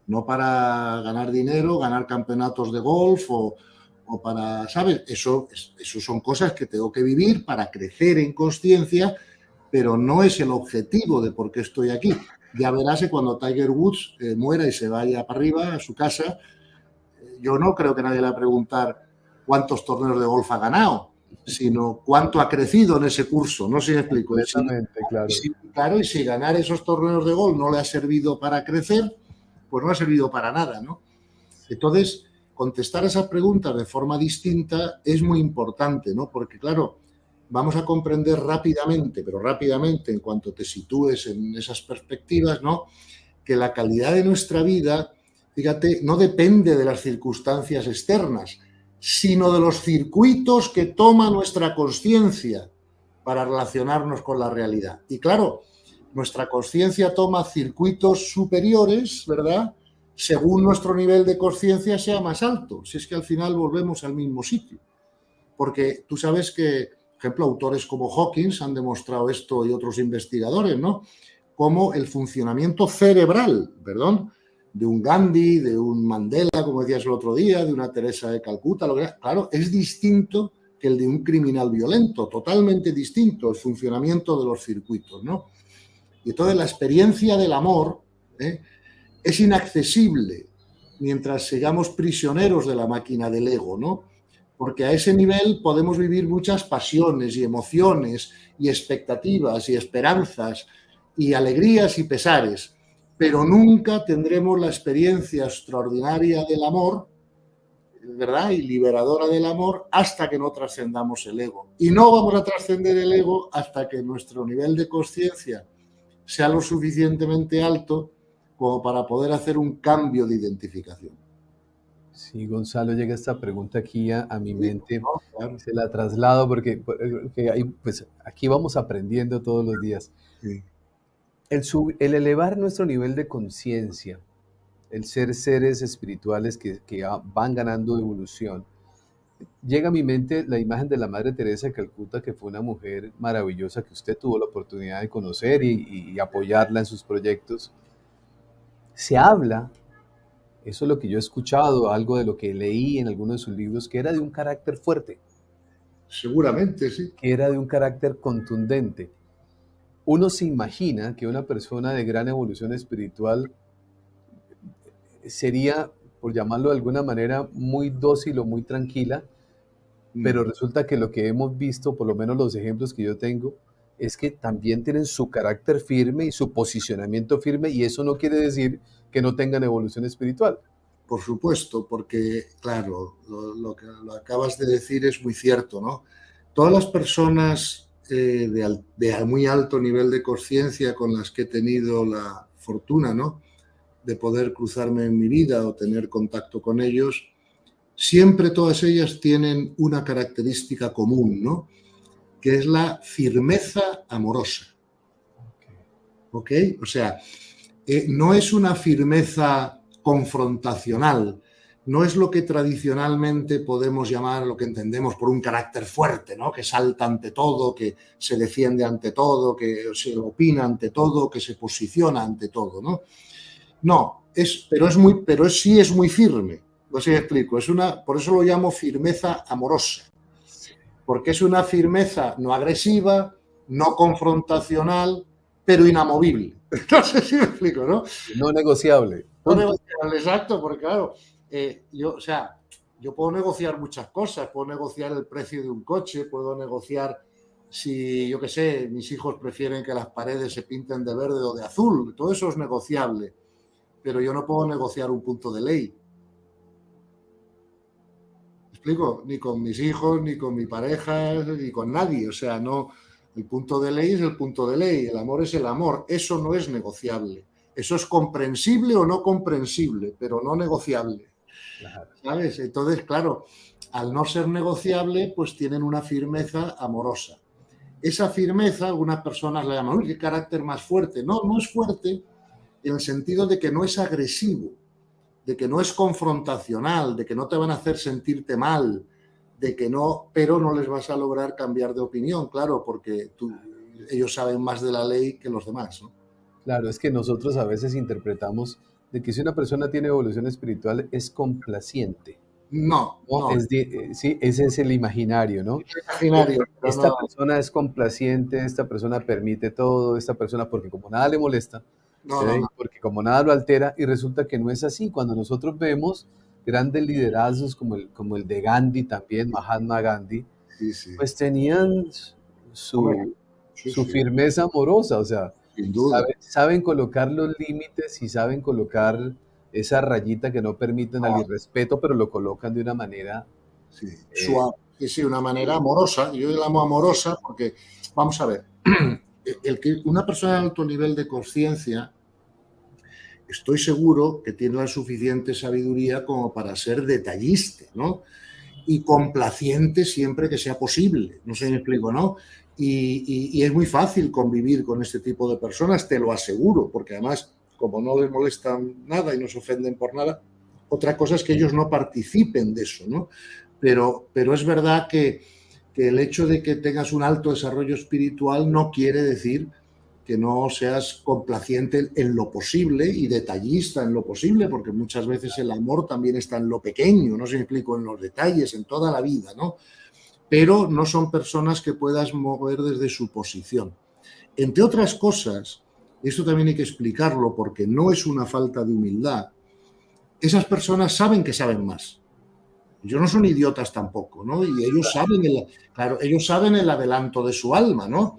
no para ganar dinero, ganar campeonatos de golf o para, ¿sabes? Eso son cosas que tengo que vivir para crecer en conciencia, pero no es el objetivo de por qué estoy aquí. Ya verás que cuando Tiger Woods muera y se vaya para arriba a su casa, yo no creo que nadie le va a preguntar cuántos torneos de golf ha ganado, sino cuánto ha crecido en ese curso. No sé si me explico. Completamente, claro. Claro, y si ganar esos torneos de golf no le ha servido para crecer, pues no ha servido para nada, ¿no? Entonces, contestar esas preguntas de forma distinta es muy importante, ¿no? Porque, claro, vamos a comprender rápidamente, pero rápidamente, en cuanto te sitúes en esas perspectivas, ¿no? Que la calidad de nuestra vida, fíjate, no depende de las circunstancias externas, sino de los circuitos que toma nuestra conciencia para relacionarnos con la realidad. Y claro, nuestra conciencia toma circuitos superiores, ¿verdad? Según nuestro nivel de conciencia sea más alto. Si es que al final volvemos al mismo sitio. Porque tú sabes que, por ejemplo, autores como Hawkins han demostrado esto y otros investigadores, ¿no? Como el funcionamiento cerebral, perdón, de un Gandhi, de un Mandela, como decías el otro día, de una Teresa de Calcuta, lo que sea, claro, es distinto que el de un criminal violento, totalmente distinto el funcionamiento de los circuitos, ¿no? Y entonces la experiencia del amor es inaccesible mientras sigamos prisioneros de la máquina del ego, ¿no? Porque a ese nivel podemos vivir muchas pasiones y emociones y expectativas y esperanzas y alegrías y pesares, pero nunca tendremos la experiencia extraordinaria del amor, ¿verdad? Y liberadora del amor hasta que no trascendamos el ego. Y no vamos a trascender el ego hasta que nuestro nivel de conciencia sea lo suficientemente alto como para poder hacer un cambio de identificación. Sí, Gonzalo, llega esta pregunta aquí a mi mente, ¿No? Claro. se la traslado porque pues, aquí vamos aprendiendo todos los días. Sí. El elevar nuestro nivel de conciencia, el ser seres espirituales que van ganando evolución, llega a mi mente la imagen de la Madre Teresa de Calcuta, que fue una mujer maravillosa que usted tuvo la oportunidad de conocer y apoyarla en sus proyectos. Se habla, eso es lo que yo he escuchado, algo de lo que leí en algunos de sus libros, que era de un carácter fuerte, Seguramente, sí. que era de un carácter contundente. uno se imagina que una persona de gran evolución espiritual sería, por llamarlo de alguna manera, muy dócil o muy tranquila, pero resulta que lo que hemos visto, por lo menos los ejemplos que yo tengo, es que también tienen su carácter firme y su posicionamiento firme, y eso no quiere decir que no tengan evolución espiritual. Por supuesto, porque, claro, lo que lo acabas de decir es muy cierto, ¿no? Todas las personas de muy alto nivel de conciencia con las que he tenido la fortuna, ¿no?, de poder cruzarme en mi vida o tener contacto con ellos, siempre todas ellas tienen una característica común, ¿no?, que es la firmeza amorosa. ¿Ok? O sea, no es una firmeza confrontacional, no es lo que tradicionalmente podemos llamar, lo que entendemos por un carácter fuerte, ¿no?, que salta ante todo, que se defiende ante todo, que se opina ante todo, que se posiciona ante todo, ¿no? No, pero sí es muy firme. No sé si me explico. Por eso lo llamo firmeza amorosa, porque es una firmeza no agresiva, no confrontacional, pero inamovible. No sé si me explico, ¿no? No negociable. No negociable, exacto, porque claro, yo puedo negociar muchas cosas, puedo negociar el precio de un coche, puedo negociar si, yo qué sé, mis hijos prefieren que las paredes se pinten de verde o de azul, todo eso es negociable, pero yo no puedo negociar un punto de ley. ¿Me explico? Ni con mis hijos, ni con mi pareja, ni con nadie, o sea, no, el punto de ley es el punto de ley, el amor es el amor, eso no es negociable. Eso es comprensible o no comprensible, pero no negociable. ¿Sabes? Entonces, claro, al no ser negociable, pues tienen una firmeza amorosa. Esa firmeza, algunas personas la llaman, uy, qué carácter más fuerte. No, no es fuerte en el sentido de que no es agresivo, de que no es confrontacional, de que no te van a hacer sentirte mal, de que no, pero no les vas a lograr cambiar de opinión, claro, porque ellos saben más de la ley que los demás, ¿no? Claro, es que nosotros a veces interpretamos de que si una persona tiene evolución espiritual es complaciente. No, no. Sí, ese es el imaginario, ¿no? Imaginario, esta no. persona es complaciente, esta persona permite todo, esta persona porque como nada le molesta, No. porque como nada lo altera, y resulta que no es así. Cuando nosotros vemos grandes liderazgos como el de Gandhi también, Mahatma Gandhi, Sí. pues tenían su firmeza amorosa, o sea, sin duda. saben colocar los límites y saben colocar esa rayita que no permiten al irrespeto, pero lo colocan de una manera suave. Sí, una manera amorosa. Yo la llamo amorosa porque, vamos a ver, una persona de alto nivel de conciencia, estoy seguro que tiene la suficiente sabiduría como para ser detallista, ¿no? Y complaciente siempre que sea posible. No sé si me explico, ¿no? Y es muy fácil convivir con este tipo de personas, te lo aseguro, porque además, como no les molestan nada y no se ofenden por nada, otra cosa es que ellos no participen de eso, ¿no? Pero es verdad que el hecho de que tengas un alto desarrollo espiritual no quiere decir que no seas complaciente en lo posible y detallista en lo posible, porque muchas veces el amor también está en lo pequeño, no sé si me explico, en los detalles, en toda la vida, ¿no? Pero no son personas que puedas mover desde su posición. Entre otras cosas, y esto también hay que explicarlo porque no es una falta de humildad, esas personas saben que saben más. Ellos no son idiotas tampoco, ¿no? Y ellos saben el adelanto de su alma, ¿no?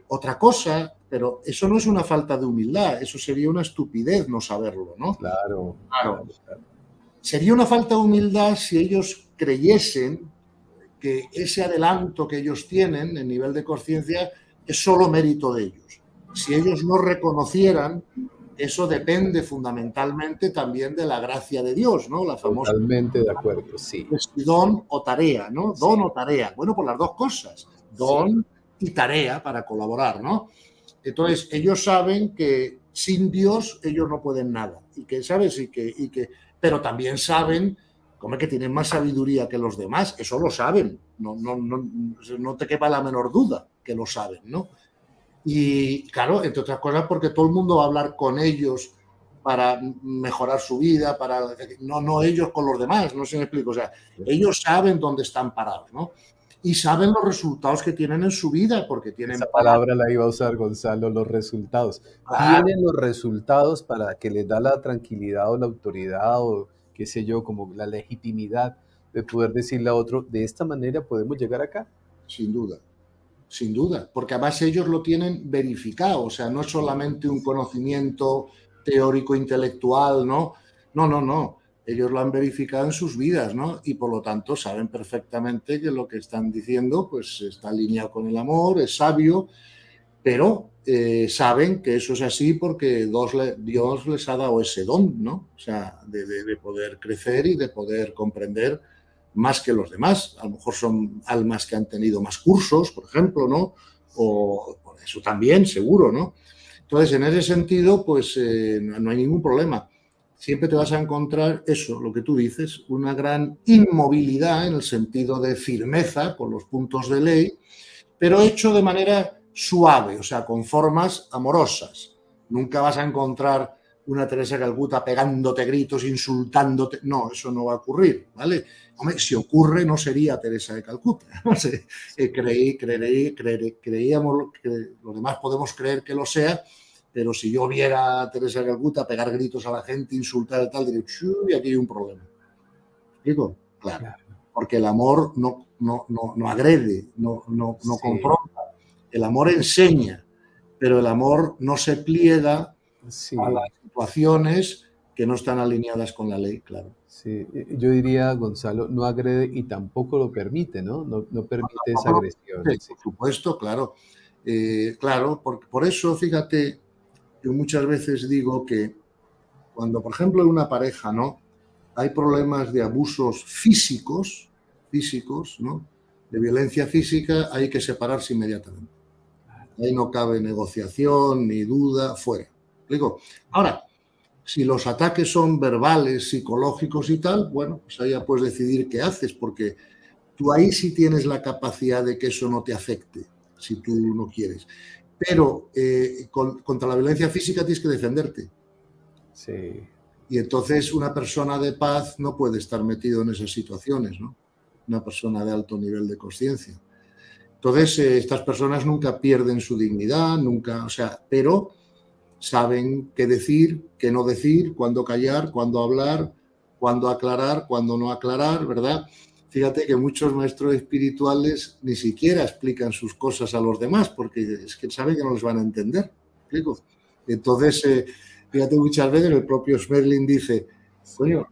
Otra cosa, pero eso no es una falta de humildad, eso sería una estupidez no saberlo, ¿no? Claro. Sería una falta de humildad si ellos creyesen que ese adelanto que ellos tienen en nivel de conciencia es solo mérito de ellos. Si ellos no reconocieran, eso depende fundamentalmente también de la gracia de Dios, ¿no? La famosa. Totalmente de acuerdo, sí. Don o tarea, ¿no? Don o tarea. Bueno, pues las dos cosas. Don y tarea para colaborar, ¿no? Entonces, ellos saben que sin Dios ellos no pueden nada. Y que, ¿sabes? Pero también saben como que tienen más sabiduría que los demás. Eso lo saben. No te quepa la menor duda que lo saben, ¿no? Y claro, entre otras cosas, porque todo el mundo va a hablar con ellos para mejorar su vida, no ellos con los demás, no sé si me explico. O sea, ellos saben dónde están parados, ¿no? y saben los resultados que tienen en su vida, porque tienen Esa paz. palabra la iba a usar Gonzalo, los resultados. Claro, Tienen los resultados para que les da la tranquilidad o la autoridad o qué sé yo, como la legitimidad de poder decirle a otro, de esta manera podemos llegar acá. sin duda, porque además ellos lo tienen verificado, o sea, no es solamente un conocimiento teórico intelectual, ¿no? No. Ellos lo han verificado en sus vidas, ¿no? Y por lo tanto saben perfectamente que lo que están diciendo pues está alineado con el amor, es sabio, pero saben que eso es así porque Dios les ha dado ese don, ¿no? O sea, de poder crecer y de poder comprender más que los demás. A lo mejor son almas que han tenido más cursos, por ejemplo, ¿no? O por eso también, seguro, ¿no? Entonces, en ese sentido, pues no hay ningún problema. Siempre te vas a encontrar eso, lo que tú dices, una gran inmovilidad en el sentido de firmeza con los puntos de ley, pero hecho de manera suave, o sea, con formas amorosas. Nunca vas a encontrar una Teresa de Calcuta pegándote gritos, insultándote. No, eso no va a ocurrir, ¿vale? Hombre, si ocurre, no sería Teresa de Calcuta. No sé, creíamos que los demás podemos creer que lo sea, pero si yo viera a Teresa de Calcuta pegar gritos a la gente, insultar y tal, diría, y aquí hay un problema. ¿Me explico? Claro. Porque el amor no agrede, no Sí. confronta. El amor enseña, pero el amor no se pliega Sí, a las situaciones que no están alineadas con la ley, claro. sí. Yo diría, Gonzalo, no agrede y tampoco lo permite, ¿no? No permite esa agresión. Sí, Sí. por supuesto, claro. Claro, por eso, fíjate, yo muchas veces digo que cuando, por ejemplo, en una pareja, ¿no? Hay problemas de abusos físicos, ¿no? De violencia física, hay que separarse inmediatamente. Ahí no cabe negociación ni duda, fuera. ¿Explico? Ahora, si los ataques son verbales, psicológicos y tal, bueno, pues ahí ya puedes decidir qué haces, porque tú ahí sí tienes la capacidad de que eso no te afecte, si tú no quieres. Pero contra la violencia física tienes que defenderte. Sí. Y entonces una persona de paz no puede estar metido en esas situaciones, ¿no? Una persona de alto nivel de conciencia. Entonces, estas personas nunca pierden su dignidad, nunca, o sea, pero saben qué decir, qué no decir, cuándo callar, cuándo hablar, cuándo aclarar, cuándo no aclarar, ¿verdad? Fíjate que muchos maestros espirituales ni siquiera explican sus cosas a los demás porque es que saben que no les van a entender. ¿Me explico? Entonces, fíjate, muchas veces el propio Smerlin dice, coño,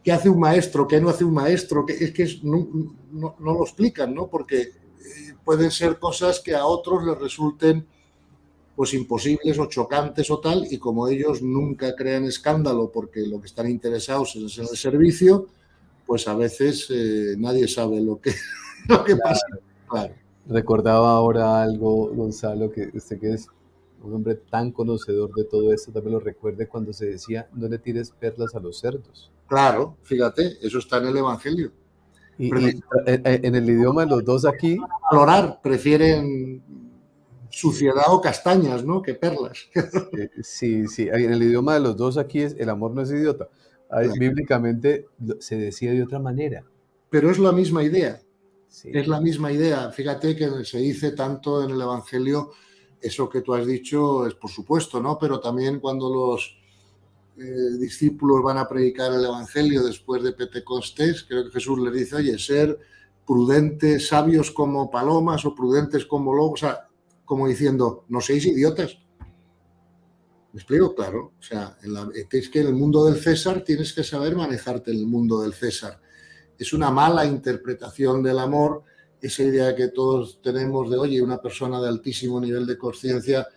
¿qué hace un maestro? ¿Qué no hace un maestro? Es que no lo explican, ¿no? Porque pueden ser cosas que a otros les resulten pues imposibles o chocantes o tal, y como ellos nunca crean escándalo porque lo que están interesados es en el servicio, pues a veces nadie sabe lo que pasa. Claro. Recordaba ahora algo, Gonzalo, que usted que es un hombre tan conocedor de todo esto, también lo recuerde cuando se decía, no le tires perlas a los cerdos. Claro, fíjate, eso está en el Evangelio. En el idioma de los dos aquí, Valorar, prefieren suciedad o castañas, ¿no? Que perlas. sí, en el idioma de los dos aquí es, el amor no es idiota. Claro. Bíblicamente se decía de otra manera. Pero es la misma idea. Sí. Es la misma idea. Fíjate que se dice tanto en el Evangelio, eso que tú has dicho es por supuesto, ¿no? Pero también cuando los discípulos van a predicar el Evangelio después de Pentecostés, creo que Jesús les dice, oye, ser prudentes, sabios como palomas o prudentes como lobos, o sea, como diciendo, no seáis idiotas. ¿Me explico? Claro. O sea, es que en el mundo del César tienes que saber manejarte en el mundo del César. Es una mala interpretación del amor, esa idea que todos tenemos de, oye, una persona de altísimo nivel de conciencia,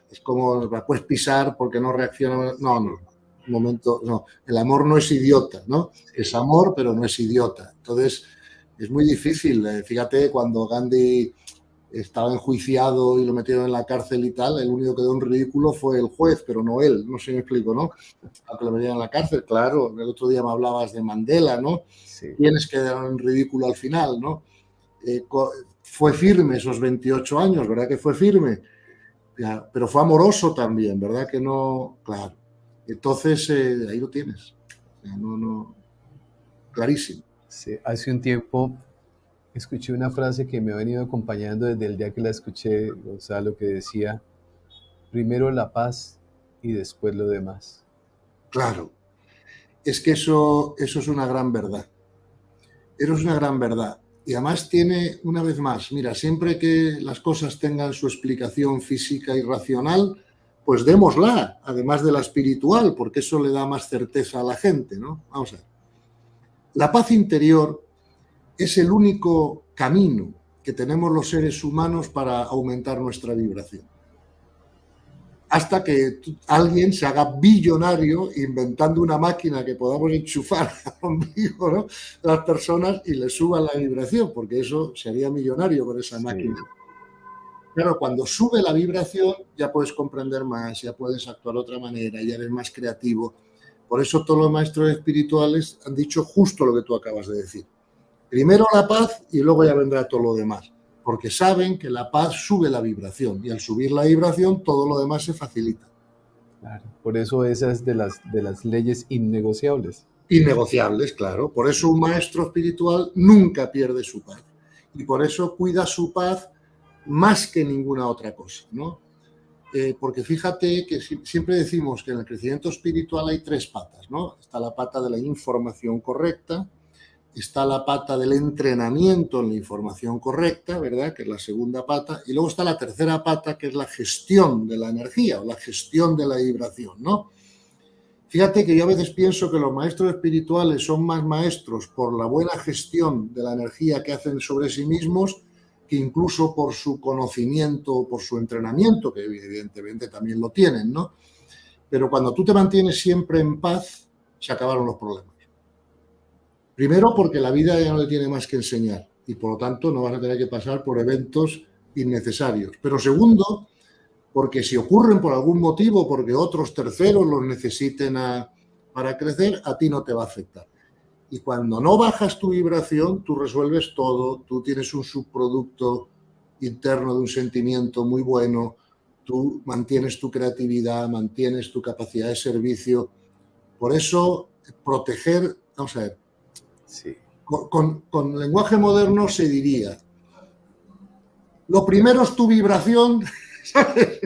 es como la puedes pisar porque no reacciona. No, un momento, no. El amor no es idiota, ¿no? Es amor, pero no es idiota. Entonces, es muy difícil. Fíjate, cuando Gandhi estaba enjuiciado y lo metieron en la cárcel y tal, el único que dio un ridículo fue el juez, pero no él, no sé si me explico, ¿no? Aunque lo metieron en la cárcel, claro, el otro día me hablabas de Mandela, ¿no? Sí. Tienes que dar un ridículo al final, ¿no? Fue firme esos 28 años, ¿verdad que fue firme? Ya, pero fue amoroso también, ¿verdad que no? Claro. Entonces, ahí lo tienes. Clarísimo. Sí, hace un tiempo escuché una frase que me ha venido acompañando desde el día que la escuché, Gonzalo, que decía, primero la paz y después lo demás. Claro, es que eso es una gran verdad. Eso es una gran verdad. Y además tiene, una vez más, mira, siempre que las cosas tengan su explicación física y racional, pues démosla, además de la espiritual, porque eso le da más certeza a la gente, ¿no? Vamos a ver. La paz interior es el único camino que tenemos los seres humanos para aumentar nuestra vibración. Hasta que alguien se haga billonario inventando una máquina que podamos enchufar al ombligo, ¿no?, de las personas y le suba la vibración, porque eso sería millonario con esa máquina. Claro, cuando sube la vibración ya puedes comprender más, ya puedes actuar de otra manera, ya eres más creativo. Por eso todos los maestros espirituales han dicho justo lo que tú acabas de decir. Primero la paz y luego ya vendrá todo lo demás, porque saben que la paz sube la vibración y al subir la vibración todo lo demás se facilita. Claro, por eso esa es de las leyes innegociables. Innegociables, claro. Por eso un maestro espiritual nunca pierde su paz y por eso cuida su paz más que ninguna otra cosa, ¿no? Porque fíjate que siempre decimos que en el crecimiento espiritual hay tres patas, ¿no? Está la pata de la información correcta, está la pata del entrenamiento en la información correcta, ¿verdad?, que es la segunda pata, y luego está la tercera pata, que es la gestión de la energía o la gestión de la vibración, ¿no? Fíjate que yo a veces pienso que los maestros espirituales son más maestros por la buena gestión de la energía que hacen sobre sí mismos que incluso por su conocimiento o por su entrenamiento, que evidentemente también lo tienen, ¿no? Pero cuando tú te mantienes siempre en paz, se acabaron los problemas. Primero, porque la vida ya no le tiene más que enseñar y por lo tanto no vas a tener que pasar por eventos innecesarios. Pero segundo, porque si ocurren por algún motivo, porque otros terceros los necesiten para crecer, a ti no te va a afectar. Y cuando no bajas tu vibración, tú resuelves todo, tú tienes un subproducto interno de un sentimiento muy bueno, tú mantienes tu creatividad, mantienes tu capacidad de servicio. Por eso, proteger, vamos a ver, Sí. Con lenguaje moderno se diría, lo primero es tu vibración, ¿sabes?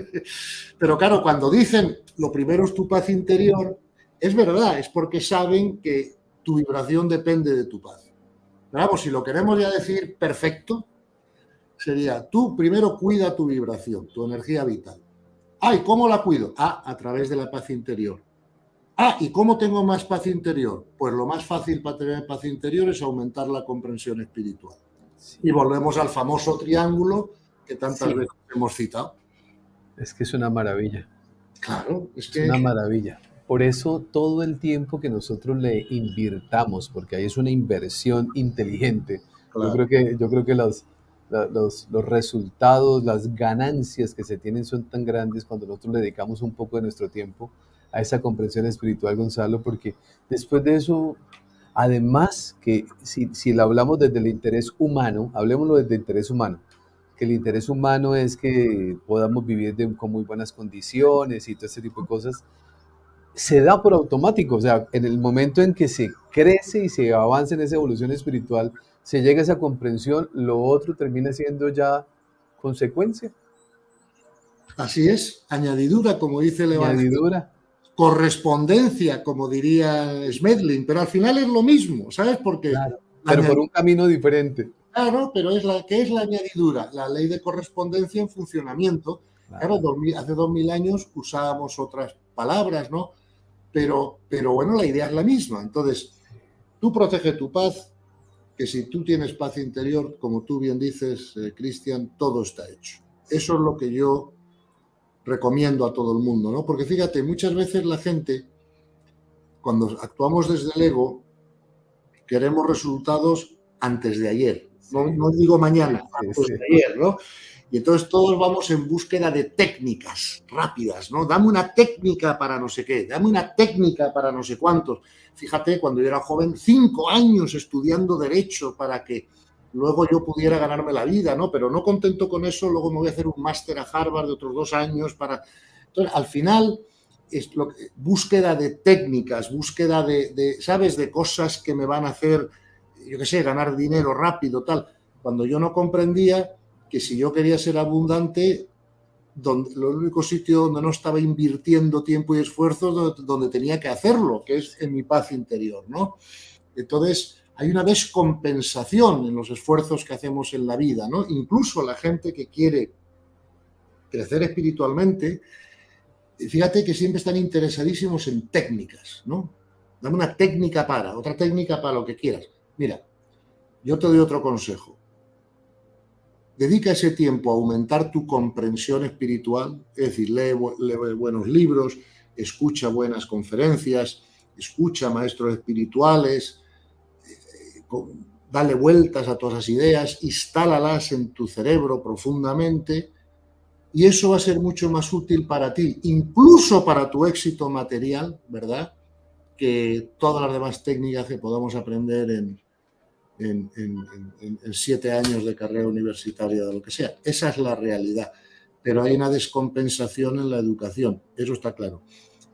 Pero claro, cuando dicen lo primero es tu paz interior, es verdad, es porque saben que tu vibración depende de tu paz. Pero vamos, si lo queremos ya decir perfecto, sería tú primero cuida tu vibración, tu energía vital. ¿Y cómo la cuido? A través de la paz interior. ¿Y cómo tengo más paz interior? Pues lo más fácil para tener paz interior es aumentar la comprensión espiritual. Sí. Y volvemos al famoso triángulo que tantas veces hemos citado. Es que es una maravilla. Claro, es una maravilla. Por eso todo el tiempo que nosotros le invirtamos, porque ahí es una inversión inteligente, claro. Yo creo que los resultados, las ganancias que se tienen son tan grandes cuando nosotros le dedicamos un poco de nuestro tiempo a esa comprensión espiritual, Gonzalo, porque después de eso, además que si lo hablamos desde el interés humano, hablemoslo desde el interés humano, que el interés humano es que podamos vivir con muy buenas condiciones y todo ese tipo de cosas, se da por automático. O sea, en el momento en que se crece y se avanza en esa evolución espiritual, se llega a esa comprensión, lo otro termina siendo ya consecuencia. Así es, añadidura, como dice el Evangelio. Añadidura. Correspondencia, como diría Smedlin, pero al final es lo mismo, ¿sabes? Porque claro, pero por un camino diferente. Claro, pero ¿qué es la añadidura? La ley de correspondencia en funcionamiento. Claro, hace 2000 años usábamos otras palabras, ¿no? Pero bueno, la idea es la misma. Entonces, tú protege tu paz, que si tú tienes paz interior, como tú bien dices, Cristian, todo está hecho. Eso es lo que yo recomiendo a todo el mundo, ¿no? Porque fíjate, muchas veces la gente, cuando actuamos desde el ego, queremos resultados antes de ayer. No digo mañana, antes de ayer, ¿no? Y entonces todos vamos en búsqueda de técnicas rápidas, ¿no? Dame una técnica para no sé qué, dame una técnica para no sé cuántos. Fíjate, cuando yo era joven, 5 años estudiando Derecho para que luego yo pudiera ganarme la vida, ¿no? Pero no contento con eso, luego me voy a hacer un máster a Harvard de otros 2 años para... Entonces, al final, búsqueda de técnicas, búsqueda ¿sabes?, de cosas que me van a hacer, yo qué sé, ganar dinero rápido, tal. cuando yo no comprendía que si yo quería ser abundante, el único sitio donde no estaba invirtiendo tiempo y esfuerzo, donde tenía que hacerlo, que es en mi paz interior, ¿no? Entonces, hay una descompensación en los esfuerzos que hacemos en la vida, ¿no? Incluso la gente que quiere crecer espiritualmente, fíjate que siempre están interesadísimos en técnicas, ¿no? Dame una técnica otra técnica para lo que quieras. Mira, yo te doy otro consejo. Dedica ese tiempo a aumentar tu comprensión espiritual, es decir, lee buenos libros, escucha buenas conferencias, escucha maestros espirituales, dale vueltas a todas las ideas, instálalas en tu cerebro profundamente, y eso va a ser mucho más útil para ti, incluso para tu éxito material, ¿verdad?, que todas las demás técnicas que podamos aprender en 7 años de carrera universitaria, de lo que sea. Esa es la realidad. Pero hay una descompensación en la educación, eso está claro.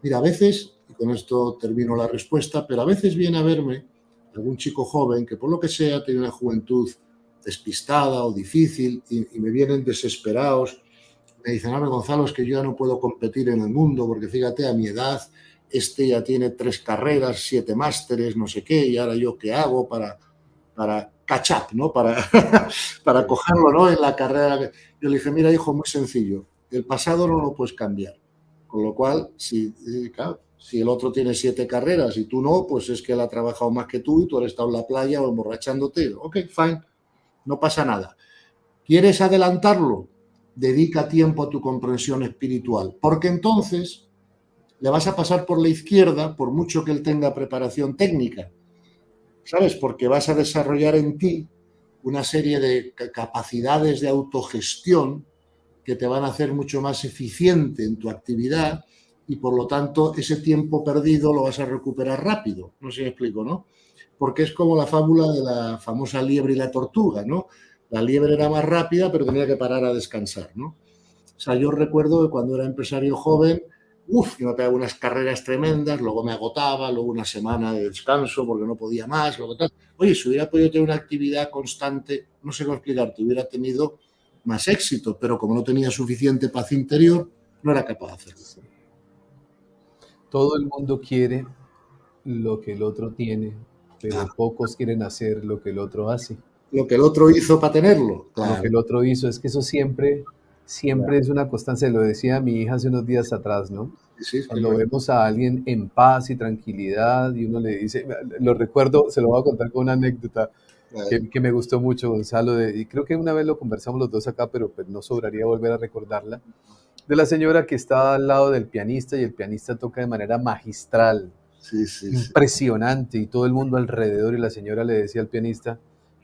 Mira, a veces, y con esto termino la respuesta, pero a veces viene a verme algún chico joven que por lo que sea tiene una juventud despistada o difícil y me vienen desesperados. Me dicen, Gonzalo, es que yo ya no puedo competir en el mundo porque fíjate, a mi edad, este ya tiene 3 carreras, 7 másteres, no sé qué, y ahora yo qué hago para catch up, ¿no? Para cogerlo, ¿no?, en la carrera. Yo le dije, mira, hijo, muy sencillo, el pasado no lo puedes cambiar, con lo cual, si el otro tiene 7 carreras y tú no, pues es que él ha trabajado más que tú y tú has estado en la playa o emborrachándote. Ok, fine, no pasa nada. ¿Quieres adelantarlo? Dedica tiempo a tu comprensión espiritual, porque entonces le vas a pasar por la izquierda por mucho que él tenga preparación técnica, ¿sabes? Porque vas a desarrollar en ti una serie de capacidades de autogestión que te van a hacer mucho más eficiente en tu actividad y, por lo tanto, ese tiempo perdido lo vas a recuperar rápido. No sé si me explico, ¿no? Porque es como la fábula de la famosa liebre y la tortuga, ¿no? La liebre era más rápida, pero tenía que parar a descansar, ¿no? O sea, yo recuerdo que cuando era empresario joven, yo me pegaba unas carreras tremendas, luego me agotaba, luego una semana de descanso porque no podía más, luego tal. Oye, si hubiera podido tener una actividad constante, no sé cómo explicarte, hubiera tenido más éxito, pero como no tenía suficiente paz interior, no era capaz de hacerlo. Todo el mundo quiere lo que el otro tiene, pero pocos quieren hacer lo que el otro hace. Lo que el otro hizo para tenerlo, claro. Lo que el otro hizo, es que eso siempre claro, es una constante. Lo decía mi hija hace unos días atrás, ¿no? Sí, cuando vemos a alguien en paz y tranquilidad y uno le dice, lo recuerdo, se lo voy a contar con una anécdota que me gustó mucho, Gonzalo, y creo que una vez lo conversamos los dos acá, pero pues no sobraría volver a recordarla, de la señora que estaba al lado del pianista y el pianista toca de manera magistral, impresionante, y todo el mundo alrededor, y la señora le decía al pianista,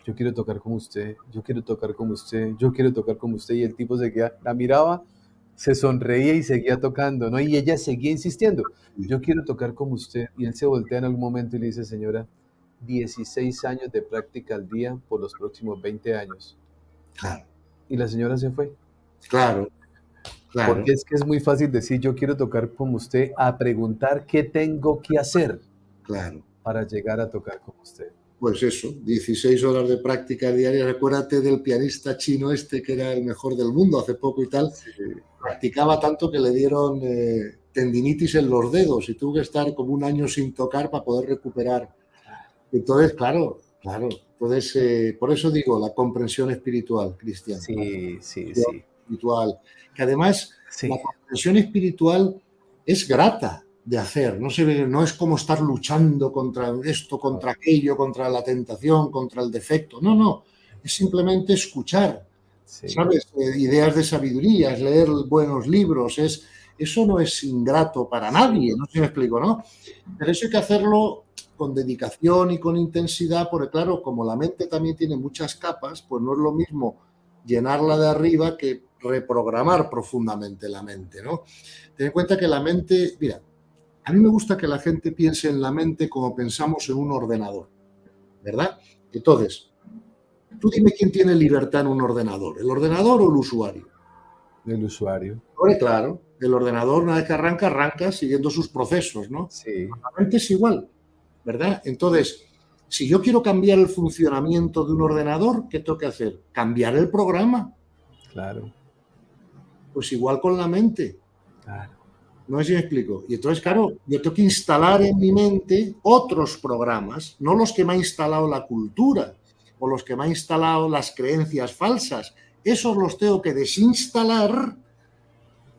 yo quiero tocar como usted, yo quiero tocar como usted, yo quiero tocar como usted, y el tipo la miraba, se sonreía y seguía tocando, ¿no? Y ella seguía insistiendo, yo quiero tocar como usted, y él se voltea en algún momento y le dice, señora, 16 años de práctica al día por los próximos 20 años. Claro. Y la señora se fue. Claro. Porque es que es muy fácil decir, yo quiero tocar como usted, a preguntar qué tengo que hacer para llegar a tocar como usted. Pues eso, 16 horas de práctica diaria. Recuérdate del pianista chino que era el mejor del mundo hace poco y tal. Sí. Practicaba tanto que le dieron tendinitis en los dedos y tuvo que estar como un año sin tocar para poder recuperar. Entonces, claro. Entonces, por eso digo, la comprensión espiritual, Cristian. Sí. Espiritual. Que además, la comprensión espiritual es grata de hacer. No es como estar luchando contra esto, contra aquello, contra la tentación, contra el defecto. No. Es simplemente escuchar, ¿sabes? Ideas de sabiduría, es leer buenos libros. Eso no es ingrato para nadie, no sé si me explico, ¿no? Pero eso hay que hacerlo con dedicación y con intensidad, porque claro, como la mente también tiene muchas capas, pues no es lo mismo llenarla de arriba que reprogramar profundamente la mente, ¿no? Ten en cuenta que la mente, mira, a mí me gusta que la gente piense en la mente como pensamos en un ordenador, ¿verdad? Entonces, tú dime quién tiene libertad en un ordenador, ¿el ordenador o el usuario? El usuario. Claro, el ordenador una vez que arranca siguiendo sus procesos, ¿no? Sí. La mente es igual, ¿verdad? Entonces, Si yo quiero cambiar el funcionamiento de un ordenador, ¿qué tengo que hacer? Cambiar el programa. Claro. Pues igual con la mente. Claro. No sé si me explico. Y entonces, claro, yo tengo que instalar en mi mente otros programas, no los que me ha instalado la cultura o los que me ha instalado las creencias falsas. Esos los tengo que desinstalar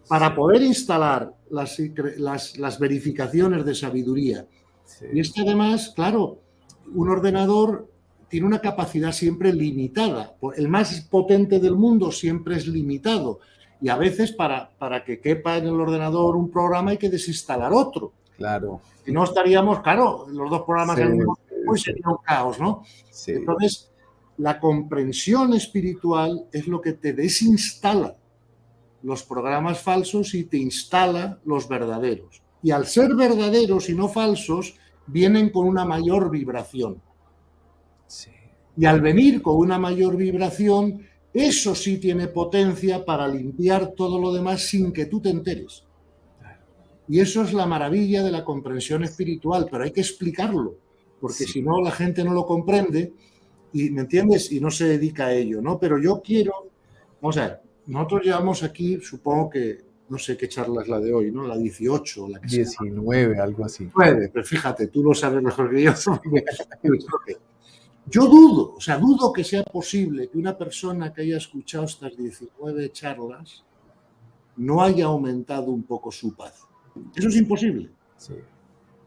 para poder instalar las verificaciones de sabiduría. Sí. Y es que además, claro, un ordenador tiene una capacidad siempre limitada. El más potente del mundo siempre es limitado. Y a veces para que quepa en el ordenador un programa hay que desinstalar otro. Claro. Si no estaríamos, claro, los dos programas al mismo tiempo y sería un caos, ¿no? Sí. Entonces, la comprensión espiritual es lo que te desinstala los programas falsos y te instala los verdaderos. Y al ser verdaderos y no falsos, vienen con una mayor vibración. Sí. Y al venir con una mayor vibración, eso sí tiene potencia para limpiar todo lo demás sin que tú te enteres. Y eso es la maravilla de la comprensión espiritual, pero hay que explicarlo, porque si no la gente no lo comprende y, ¿me entiendes? Y no se dedica a ello, ¿no? Pero yo quiero, vamos a ver, nosotros llevamos aquí, supongo que, no sé qué charla es la de hoy, ¿no? La 18, la que 19, algo así. 9, pero fíjate, tú lo sabes mejor que yo. Yo dudo, o sea, dudo que sea posible que una persona que haya escuchado estas 19 charlas no haya aumentado un poco su paz. Eso es imposible. Sí.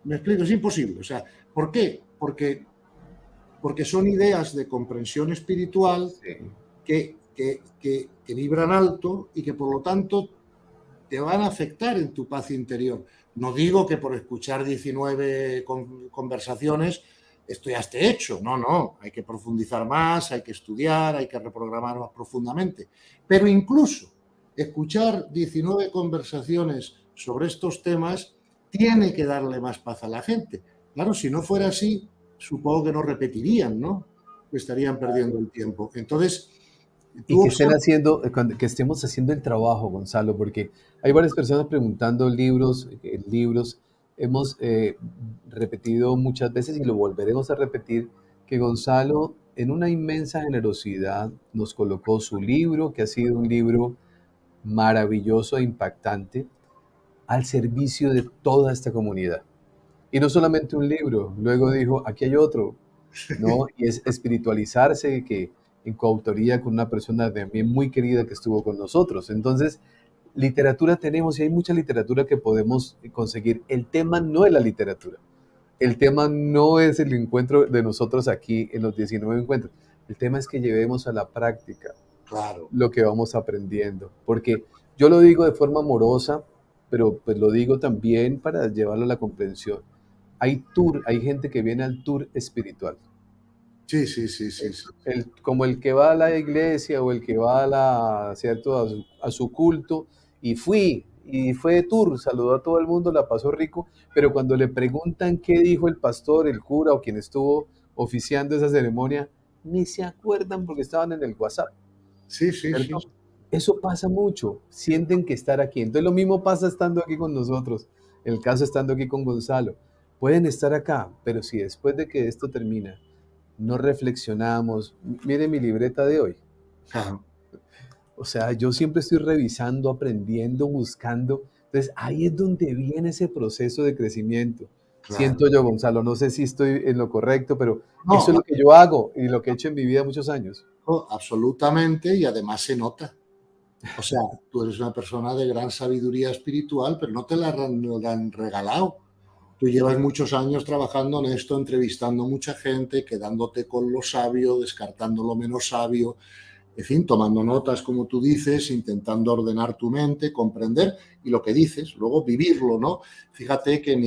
Me explico, es imposible. O sea, ¿por qué? Porque son ideas de comprensión espiritual que vibran alto y que por lo tanto te van a afectar en tu paz interior. No digo que por escuchar 19 conversaciones esto ya esté hecho. No, hay que profundizar más, hay que estudiar, hay que reprogramar más profundamente. Pero incluso escuchar 19 conversaciones sobre estos temas tiene que darle más paz a la gente. Claro, si no fuera así, supongo que no repetirían, ¿no? Estarían perdiendo el tiempo. Entonces, y que estemos haciendo el trabajo, Gonzalo, porque hay varias personas preguntando libros. Hemos repetido muchas veces y lo volveremos a repetir, que Gonzalo, en una inmensa generosidad, nos colocó su libro, que ha sido un libro maravilloso e impactante, al servicio de toda esta comunidad. Y no solamente un libro, luego dijo, aquí hay otro, ¿no? Y es espiritualizarse, que en coautoría con una persona también muy querida que estuvo con nosotros. Entonces, literatura tenemos y hay mucha literatura que podemos conseguir. El tema no es la literatura. El tema no es el encuentro de nosotros aquí en los 19 encuentros. El tema es que llevemos a la práctica lo que vamos aprendiendo. Porque yo lo digo de forma amorosa, pero pues lo digo también para llevarlo a la comprensión. Hay gente que viene al tour espiritual. Sí. Como el que va a la iglesia o el que va ¿cierto? a su culto y fue de tour, saludó a todo el mundo, la pasó rico, pero cuando le preguntan qué dijo el pastor, el cura o quien estuvo oficiando esa ceremonia, ni se acuerdan porque estaban en el WhatsApp. Sí. Eso pasa mucho, sienten que estar aquí. Entonces lo mismo pasa estando aquí con nosotros, en el caso estando aquí con Gonzalo. Pueden estar acá, pero si después de que esto termina, no reflexionamos. Mire mi libreta de hoy. Ajá. O sea, yo siempre estoy revisando, aprendiendo, buscando. Entonces, ahí es donde viene ese proceso de crecimiento. Claro. Siento yo, Gonzalo, no sé si estoy en lo correcto, pero eso es lo que yo hago y lo que he hecho en mi vida muchos años. Absolutamente, y además se nota. O sea, tú eres una persona de gran sabiduría espiritual, pero no te la han regalado. Tú llevas muchos años trabajando en esto, entrevistando a mucha gente, quedándote con lo sabio, descartando lo menos sabio, en fin, tomando notas, como tú dices, intentando ordenar tu mente, comprender y lo que dices, luego vivirlo, ¿no? Fíjate que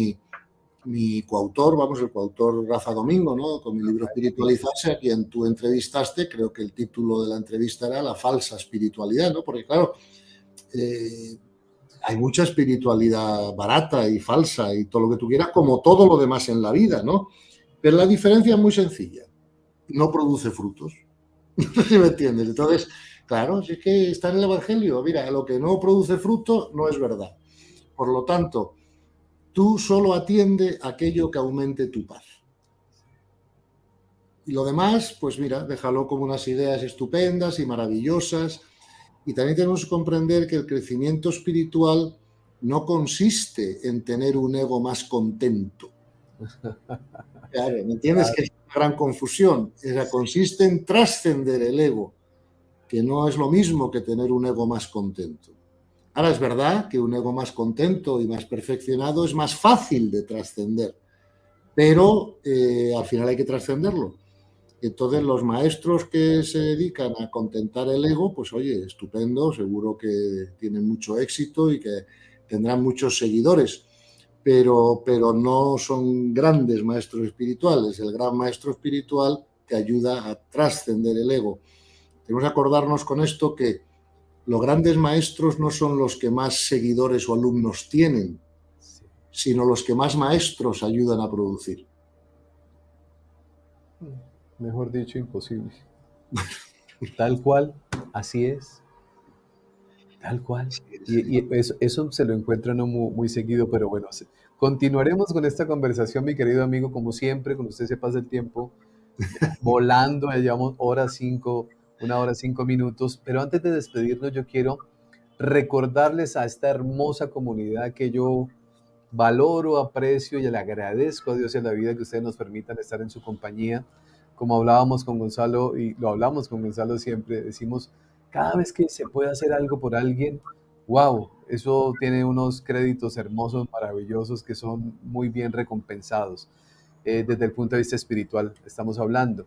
mi coautor, el coautor Rafa Domingo, ¿no? Con mi libro Espiritualizarse, a quien tú entrevistaste, creo que el título de la entrevista era La falsa espiritualidad, ¿no? Porque claro, hay mucha espiritualidad barata y falsa y todo lo que tú quieras, como todo lo demás en la vida, ¿no? Pero la diferencia es muy sencilla. No produce frutos. No sé si me entiendes. Entonces, claro, si es que está en el Evangelio. Mira, lo que no produce fruto no es verdad. Por lo tanto, tú solo atiende aquello que aumente tu paz. Y lo demás, pues mira, déjalo como unas ideas estupendas y maravillosas. Y también tenemos que comprender que el crecimiento espiritual no consiste en tener un ego más contento. Claro, ¿me entiendes? Que es una gran confusión. Esa consiste en trascender el ego, que no es lo mismo que tener un ego más contento. Ahora, es verdad que un ego más contento y más perfeccionado es más fácil de trascender, pero al final hay que trascenderlo. Entonces, los maestros que se dedican a contentar el ego, pues oye, estupendo, seguro que tienen mucho éxito y que tendrán muchos seguidores, pero no son grandes maestros espirituales. El gran maestro espiritual te ayuda a trascender el ego. Tenemos que acordarnos con esto que los grandes maestros no son los que más seguidores o alumnos tienen, sino los que más maestros ayudan a producir. Mejor dicho, imposible. Tal cual, así es. Tal cual. Y eso se lo encuentra uno muy seguido, pero bueno, continuaremos con esta conversación, mi querido amigo, como siempre, con usted se pasa el tiempo volando, ya llevamos una hora 5 minutos, pero antes de despedirnos yo quiero recordarles a esta hermosa comunidad que yo valoro, aprecio y le agradezco a Dios y a la vida que ustedes nos permitan estar en su compañía. Como hablábamos con Gonzalo y lo hablamos con Gonzalo siempre, decimos, cada vez que se puede hacer algo por alguien, wow, eso tiene unos créditos hermosos, maravillosos, que son muy bien recompensados desde el punto de vista espiritual, estamos hablando.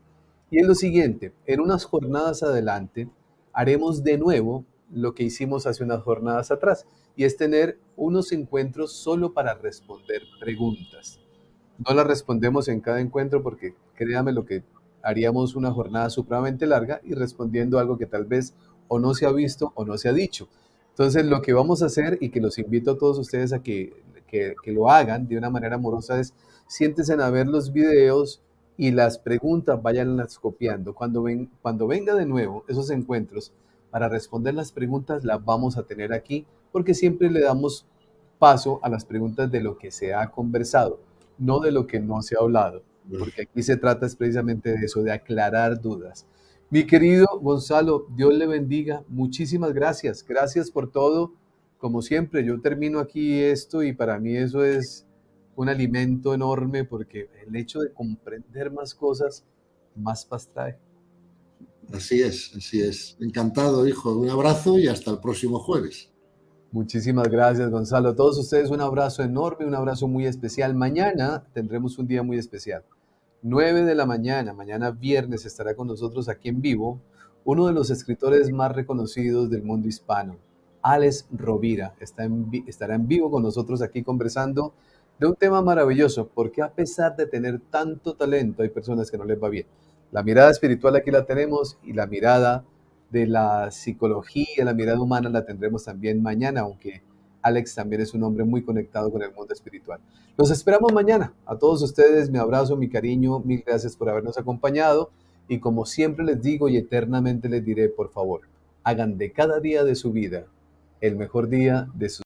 Y es lo siguiente, en unas jornadas adelante haremos de nuevo lo que hicimos hace unas jornadas atrás, y es tener unos encuentros solo para responder preguntas. No las respondemos en cada encuentro porque créame lo que haríamos una jornada supremamente larga y respondiendo algo que tal vez o no se ha visto o no se ha dicho. Entonces lo que vamos a hacer y que los invito a todos ustedes a que lo hagan de una manera amorosa es siéntense a ver los videos y las preguntas váyanlas copiando. Cuando venga de nuevo esos encuentros para responder las preguntas las vamos a tener aquí porque siempre le damos paso a las preguntas de lo que se ha conversado, no de lo que no se ha hablado, porque aquí se trata es precisamente de eso, de aclarar dudas. Mi querido Gonzalo, Dios le bendiga, muchísimas gracias, gracias por todo. Como siempre, yo termino aquí esto y para mí eso es un alimento enorme porque el hecho de comprender más cosas, más paz trae. Así es, así es. Encantado, hijo. Un abrazo y hasta el próximo jueves. Muchísimas gracias, Gonzalo. A todos ustedes un abrazo enorme, un abrazo muy especial. Mañana tendremos un día muy especial. 9 de la mañana, mañana viernes, estará con nosotros aquí en vivo uno de los escritores más reconocidos del mundo hispano, Alex Rovira. Estará en vivo con nosotros aquí conversando de un tema maravilloso, porque a pesar de tener tanto talento, hay personas que no les va bien. La mirada espiritual aquí la tenemos y la mirada de la psicología, la mirada humana la tendremos también mañana, aunque Alex también es un hombre muy conectado con el mundo espiritual. Los esperamos mañana. A todos ustedes, mi abrazo, mi cariño, mil gracias por habernos acompañado. Y como siempre les digo y eternamente les diré, por favor, hagan de cada día de su vida el mejor día de su